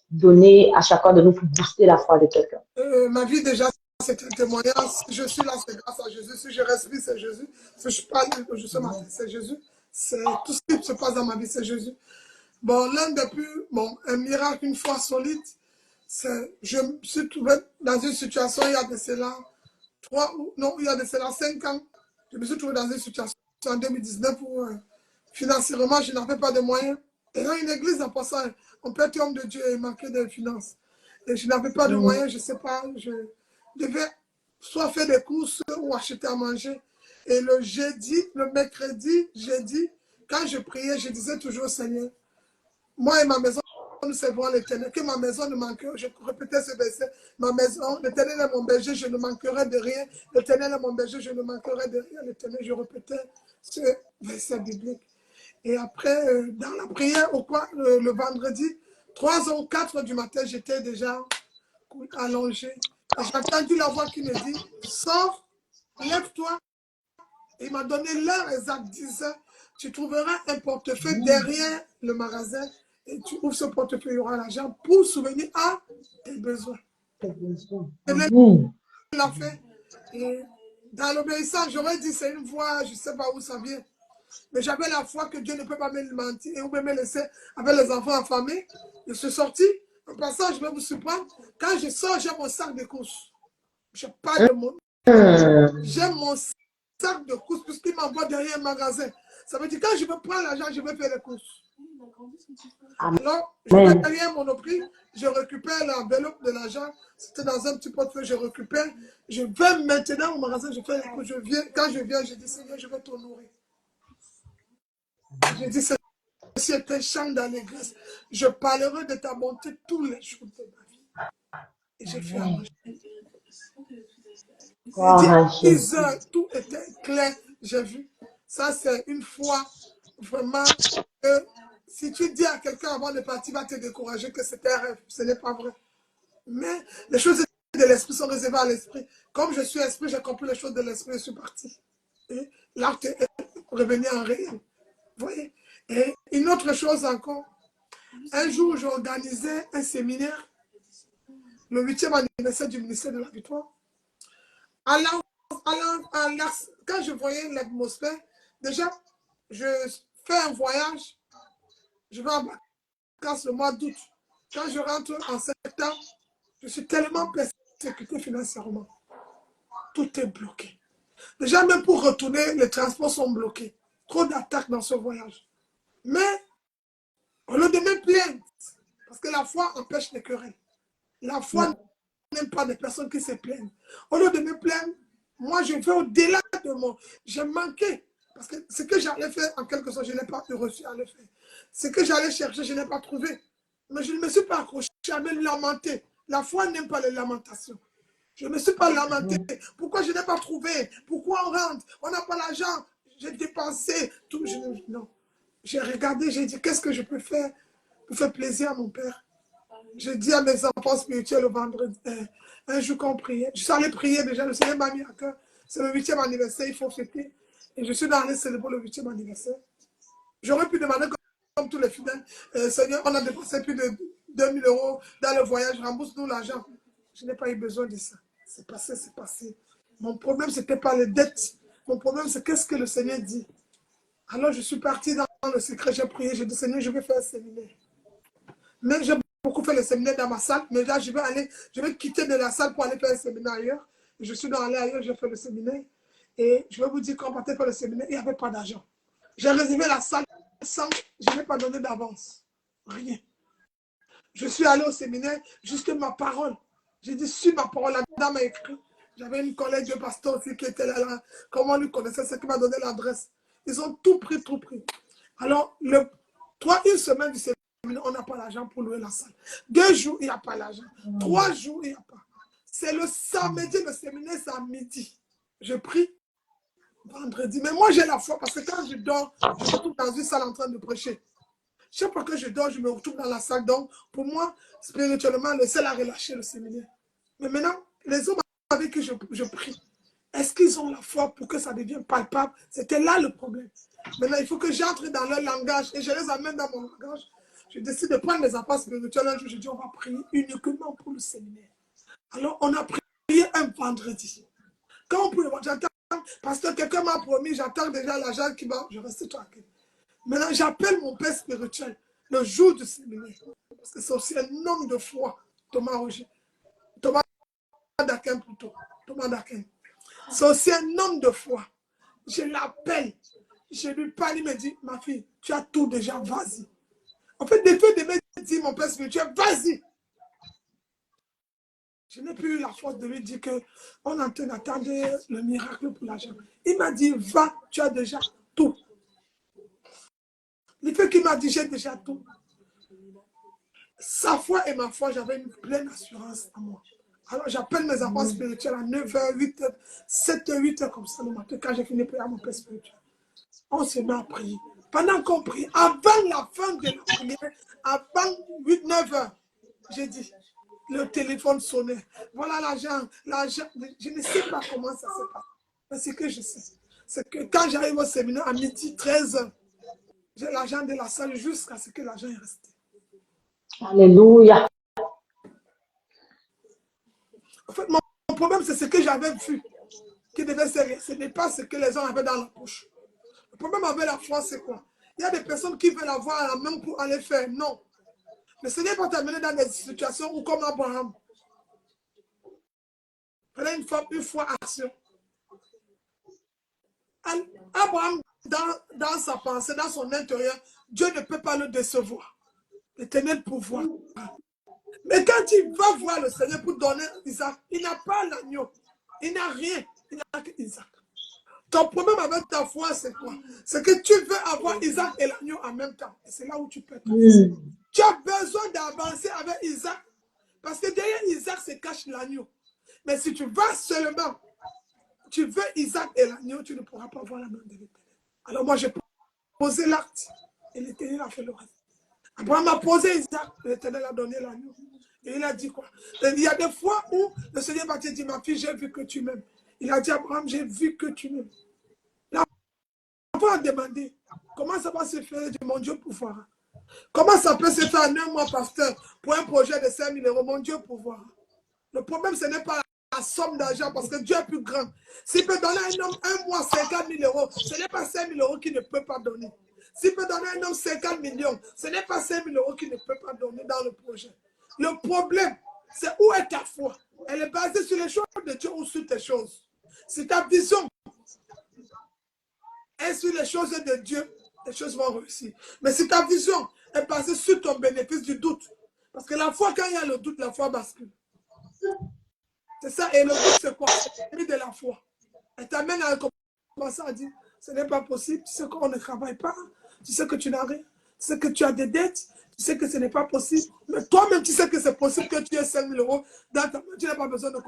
donner à chacun de nous pour booster la foi de quelqu'un? Ma vie, déjà, c'est un témoignage. Si je suis là, c'est grâce à Jésus. Si je respire, c'est Jésus. Si je parle, je suis ma vie, c'est Jésus. C'est tout ce qui se passe dans ma vie, c'est Jésus. Bon, un miracle, une foi solide, je me suis trouvé dans une situation, il y a de cela 5 ans. Je me suis trouvé dans une situation en 2019 où financièrement, je n'avais pas de moyens. Et dans une église, en passant, on peut être homme de Dieu et manquer de finances. Et je n'avais pas de moyens, je ne sais pas, je devais soit faire des courses ou acheter à manger. Et le mercredi, jeudi, quand je priais, je disais toujours au Seigneur, moi et ma maison, nous servons l'Éternel, que ma maison ne manquerait, je répétais ce verset, ma maison, l'Éternel est mon berger, je ne manquerai de rien, l'Éternel est mon berger, je ne manquerai de rien, l'Éternel, je répétais ce verset biblique. Et après, dans la prière, le vendredi, 3 ou 4 du matin, j'étais déjà allongé. Et j'ai entendu la voix qui me dit, sors, lève-toi. Et il m'a donné l'heure exacte, 10 heures. Tu trouveras un portefeuille derrière le magasin et tu ouvres ce portefeuille, il y aura l'argent pour souvenir à tes besoins. Il l'a fait. Et dans l'obéissance, j'aurais dit, c'est une voix, je ne sais pas où ça vient. Mais j'avais la foi que Dieu ne peut pas me mentir et ou me laisser avec les enfants affamés. Je suis sorti. En passant, je vais vous surprendre. Quand je sors, j'ai mon sac de courses. Je n'ai pas de mon. J'ai mon sac de courses puisqu'il m'envoie derrière un magasin. Ça veut dire que quand je vais prendre l'argent, je vais faire les courses. Alors, je vais derrière mon prix, je récupère l'enveloppe de l'argent. C'était dans un petit portefeuille, je récupère. Je vais maintenant au magasin, je fais les courses. Quand je viens, je dis, Seigneur, je vais te nourrir. Je dis, si tu es chant dans l'église, je parlerai de ta bonté tous les jours de ma vie. Et j'ai fait à manger. J'ai dit, 10 heures, tout était clair, j'ai vu. Ça, c'est une fois vraiment que si tu dis à quelqu'un avant de partir, va te décourager que c'était un rêve. Ce n'est pas vrai. Mais les choses de l'esprit sont réservées à l'esprit. Comme je suis esprit, j'ai compris les choses de l'esprit et je suis parti. Et l'acte est revenu en réel. Vous voyez? Et une autre chose encore, un jour, j'organisais un séminaire, le 8e anniversaire du ministère de la Victoire. Quand je voyais l'atmosphère, déjà, je fais un voyage, je vais en vacances le mois d'août. Quand je rentre en septembre, je suis tellement persécuté financièrement. Tout est bloqué. Déjà, même pour retourner, les transports sont bloqués. Trop d'attaques dans ce voyage. Mais, au lieu de me plaindre, parce que la foi empêche les querelles. La foi n'aime pas des personnes qui se plaignent. Au lieu de me plaindre, moi, je vais au-delà de moi. J'ai manqué. Parce que ce que j'allais faire, en quelque sorte, je n'ai pas réussi à le faire. Ce que j'allais chercher, je n'ai pas trouvé. Mais je ne me suis pas accroché à me lamenter. La foi n'aime pas les lamentations. Je ne me suis pas lamenté. Pourquoi je n'ai pas trouvé? Pourquoi on rentre? On n'a pas l'argent. J'ai dépensé. Tout. Non. J'ai regardé, j'ai dit, qu'est-ce que je peux faire pour faire plaisir à mon père? Je dis à mes enfants spirituels au vendredi, un jour qu'on priait. Je suis allé prier déjà, le Seigneur m'a mis à cœur. C'est le 8e anniversaire, il faut fêter. Et je suis allé célébrer le 8e anniversaire. J'aurais pu demander comme tous les fidèles, Seigneur, on a dépensé plus de 2000 € dans le voyage, rembourse-nous l'argent. Je n'ai pas eu besoin de ça. C'est passé, c'est passé. Mon problème, ce n'était pas les dettes. Mon problème, c'est qu'est-ce que le Seigneur dit. Alors, je suis parti dans le secret, j'ai prié, j'ai dit, Seigneur, je vais faire un séminaire. Mais j'ai beaucoup fait le séminaire dans ma salle, mais là, je vais quitter de la salle pour aller faire un séminaire ailleurs. Je suis allé ailleurs, j'ai fait le séminaire. Et je vais vous dire, quand on partait faire le séminaire, il n'y avait pas d'argent. J'ai réservé la salle sans, je n'ai pas donné d'avance. Rien. Je suis allé au séminaire, juste ma parole. J'ai dit, sur ma parole, la dame a écrit. J'avais une collègue de pasteur aussi qui était là. Comment on lui connaissait, c'est qui m'a donné l'adresse. Ils ont tout pris, tout pris. Alors, une semaine du séminaire, on n'a pas l'argent pour louer la salle. 2 jours, il n'y a pas l'argent. 3 jours, il n'y a pas. C'est le samedi, le séminaire, c'est à midi. Je prie vendredi. Mais moi, j'ai la foi parce que quand je dors, je me retrouve dans une salle en train de prêcher. Chaque fois que je dors, je me retrouve dans la salle. Donc, pour moi, spirituellement, le seul à relâcher le séminaire. Mais maintenant, les hommes avec qui je prie, est-ce qu'ils ont la foi pour que ça devienne palpable? C'était là le problème. Maintenant, il faut que j'entre dans leur langage et je les amène dans mon langage. Je décide de prendre les affaires spirituelles. Un jour, je dis, on va prier uniquement pour le séminaire. Alors, on a prié un vendredi. Quand on prie, j'attends, parce que quelqu'un m'a promis, j'attends déjà l'argent qui va, je reste tranquille. Maintenant, j'appelle mon père spirituel le jour du séminaire. Parce que c'est aussi un homme de foi, Thomas Roger. Thomas d'Aquin plutôt. Thomas d'Aquin. C'est aussi un homme de foi. Je l'appelle. Je lui parle, il me dit, ma fille, tu as tout déjà, vas-y. En fait, depuis de me dire, mon père spirituel, vas-y. Je n'ai plus eu la force de lui dire qu'on est en train d'attendre le miracle pour l'argent. Il m'a dit, va, tu as déjà tout. Le fait qu'il m'a dit, j'ai déjà tout. Sa foi et ma foi, j'avais une pleine assurance à moi. Alors, j'appelle mes enfants spirituels à 9h, 8h, 7h, 8h comme ça le matin, quand j'ai fini de prier à mon père spirituel. On se met à prier. Pendant qu'on prie, avant la fin de la prière, avant 8-9h, j'ai dit, le téléphone sonnait. Voilà l'argent. Je ne sais pas comment ça se passe. Mais ce que je sais, c'est que quand j'arrive au séminaire à midi 13h, j'ai l'argent de la salle jusqu'à ce que l'argent est resté. Alléluia. En fait, mon problème, c'est ce que j'avais vu qui devait servir. Ce n'est pas ce que les gens avaient dans la poche. Le problème avec la foi, c'est quoi? Il y a des personnes qui veulent avoir la main pour aller faire. Non. Le Seigneur va t'amener dans des situations où, comme Abraham, prenez une fois action. Abraham, dans sa pensée, dans son intérieur, Dieu ne peut pas le décevoir. L'éternel pouvoir. Mais quand il va voir le Seigneur pour donner Isaac, il n'a pas l'agneau. Il n'a rien. Il n'a que Isaac. Ton problème avec ta foi, c'est quoi? C'est que tu veux avoir Isaac et l'agneau en même temps. Et c'est là où tu perds ta foi. Tu as besoin d'avancer avec Isaac. Parce que derrière Isaac se cache l'agneau. Mais si tu vas seulement, tu veux Isaac et l'agneau, tu ne pourras pas voir la main de l'Éternel. Alors moi, j'ai posé l'acte et l'Éternel a fait le reste. Abraham a posé Isaac, l'Éternel a donné l'agneau. Et il a dit quoi? Il y a des fois où le Seigneur va te dire, ma fille, j'ai vu que tu m'aimes. Il a dit à Abraham, j'ai vu que tu m'aimes. va demander comment ça va se faire, mon Dieu pouvoir. Comment ça peut se faire en un mois, pasteur, pour un projet de 5 000 euros, mon Dieu pouvoir. Le problème, ce n'est pas la somme d'argent, parce que Dieu est plus grand. S'il peut donner à un homme un mois 50 000 euros, ce n'est pas 5 000 euros qu'il ne peut pas donner. S'il peut donner à un homme 50 millions, ce n'est pas 5 000 euros qu'il ne peut pas donner dans le projet. Le problème, c'est où est ta foi? Elle est basée sur les choses de Dieu ou sur tes choses. Si ta vision est sur les choses de Dieu, les choses vont réussir. Mais si ta vision est basée sur ton bénéfice du doute, parce que la foi, quand il y a le doute, la foi bascule. C'est ça, et le doute, c'est quoi? C'est l'ennemi de la foi. Elle t'amène à commencer à dire, ce n'est pas possible, tu sais qu'on ne travaille pas, tu sais que tu n'as rien, tu sais que tu as des dettes, tu sais que ce n'est pas possible, mais toi-même, tu sais que c'est possible que tu aies 5 000 euros dans ta main, tu n'as pas besoin de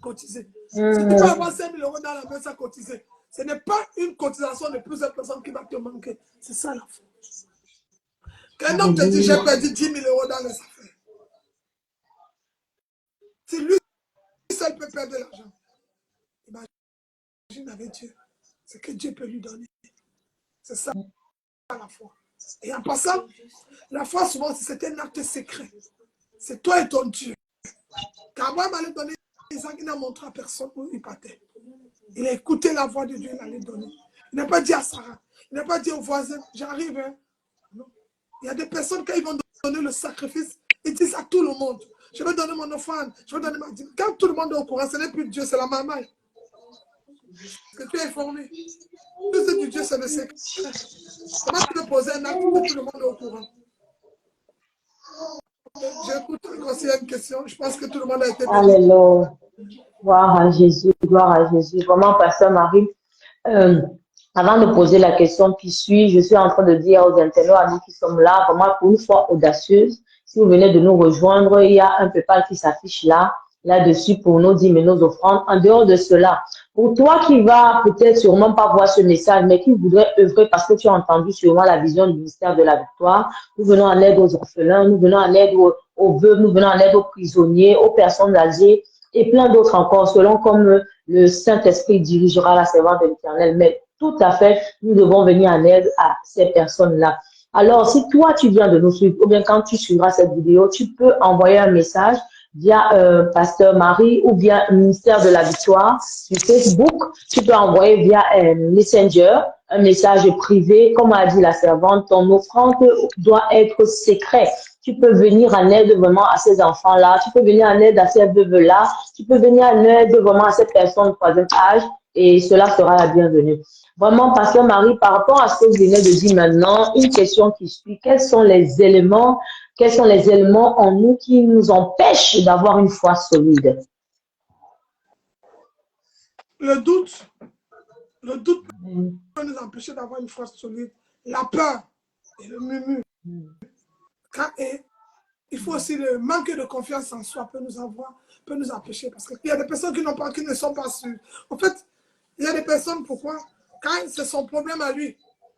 cotiser. Si tu peux avoir 5 000 euros dans la main sans cotiser, ce n'est pas une cotisation de plusieurs personnes qui va te manquer. C'est ça la foi. Qu'un homme te dit, j'ai perdu 10 000 euros dans les affaires. Si lui seul peut perdre de l'argent, imagine avec Dieu ce que Dieu peut lui donner. C'est ça la foi. Et en passant, la foi souvent c'est un acte secret. C'est toi et ton Dieu. Quand Abraham allait donner Isaac, il n'a montré à personne où il partait. Il a écouté la voix de Dieu, il allait donner. Il n'a pas dit à Sarah, il n'a pas dit aux voisins, j'arrive. Hein. Non. Il y a des personnes, quand ils vont donner le sacrifice, ils disent à tout le monde, je vais donner mon offrande, je vais donner ma dîme. Quand tout le monde est au courant, ce n'est plus Dieu, c'est la maman. Parce que tu es informé. Tout ce que Dieu, c'est le secret. Comment tu peux poser un acte que tout le monde est au courant? J'écoute encore s'il y a une question. Je pense que tout le monde a été béni. Alléluia. Gloire à Jésus, gloire à Jésus. Vraiment, Pasteur Marie, avant de poser la question qui suit, je suis en train de dire aux internautes, à nous qui sommes là, vraiment pour une fois audacieuse, si vous venez de nous rejoindre, il y a un PayPal qui s'affiche là-dessus pour nos dîmes et nos offrandes. En dehors de cela, pour toi qui vas peut-être sûrement pas voir ce message, mais qui voudrait œuvrer parce que tu as entendu sûrement la vision du ministère de la victoire, nous venons en aide aux orphelins, nous venons en aide aux veuves, nous venons en aide aux prisonniers, aux personnes âgées et plein d'autres encore, selon comme le Saint-Esprit dirigera la servante de l'Éternel. Mais tout à fait, nous devons venir en aide à ces personnes-là. Alors, si toi, tu viens de nous suivre, ou bien quand tu suivras cette vidéo, tu peux envoyer un message via Pasteur Marie ou via Ministère de la Victoire sur Facebook. Tu peux envoyer via Messenger un message privé. Comme a dit la servante, ton offrande doit être secret. Tu peux venir en aide vraiment à ces enfants-là. Tu peux venir en aide à ces veuves-là. Tu peux venir en aide vraiment à ces personnes de troisième âge et cela sera la bienvenue. Vraiment, Pasteur Marie, par rapport à ce que vous venez de dire maintenant, une question qui suit. Quels sont les éléments en nous qui nous empêchent d'avoir une foi solide? Le doute peut nous empêcher d'avoir une foi solide. La peur et le murmure. Et il faut aussi le manque de confiance en soi peut nous empêcher. Parce qu'il y a des personnes qui ne sont pas sûres. En fait, il y a des personnes, pourquoi? Quand c'est son problème à lui,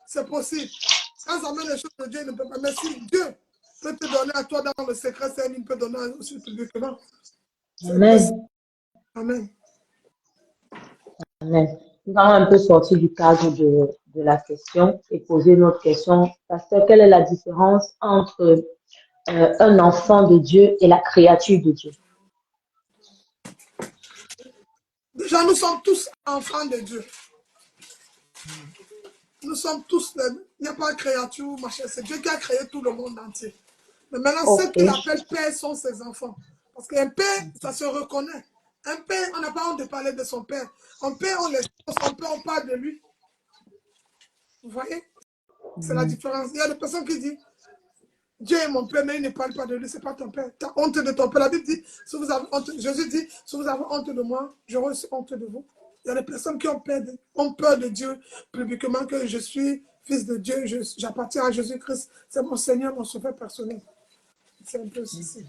c'est possible. Quand ça met les choses de Dieu, il ne peut pas. Mais si Dieu peut te donner à toi dans le secret, c'est lui qui peut donner aussi publiquement. Amen. Amen. Amen. Nous allons un peu sortir du cadre de la question et poser une autre question. Pasteur, quelle est la différence entre un enfant de Dieu et la créature de Dieu? Déjà, nous sommes tous enfants de Dieu. Nous sommes tous, il n'y a pas de créature, machin. C'est Dieu qui a créé tout le monde entier. Mais maintenant, ceux qu'il appelle père sont ses enfants. Parce qu'un père, ça se reconnaît. Un père, on n'a pas honte de parler de son père. Un père, on parle de lui. Vous voyez? C'est la différence. Il y a des personnes qui disent, Dieu est mon père, mais il ne parle pas de lui, c'est pas ton père. Tu as honte de ton père. La Bible dit, si vous avez honte, Jésus dit, si vous avez honte de moi, j'aurai aussi honte de vous. Il y a des personnes qui ont peur de Dieu publiquement, que je suis fils de Dieu, j'appartiens à Jésus-Christ, c'est mon Seigneur, mon sauveur personnel. C'est un peu ceci.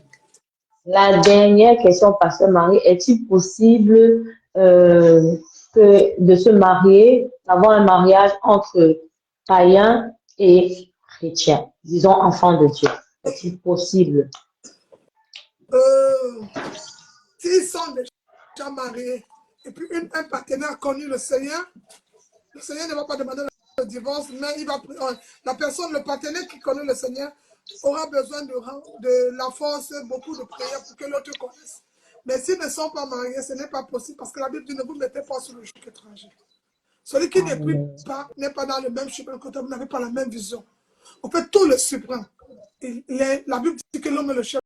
La dernière question, Pasteur Marie, est-il possible de se marier, d'avoir un mariage entre païens et chrétiens, disons enfants de Dieu? Est-il possible? S'ils sont déjà mariés, et puis un partenaire a connu le Seigneur ne va pas demander le le divorce, mais il va, la personne, le partenaire qui connaît le Seigneur, aura besoin de la force, beaucoup de prières pour que l'autre connaisse. Mais s'ils ne sont pas mariés, ce n'est pas possible parce que la Bible dit ne vous mettez pas sur le joug étranger. Celui qui ne prie pas n'est pas dans le même chemin que toi, vous n'avez pas la même vision. En fait, tout le suprême. La Bible dit que l'homme est le chef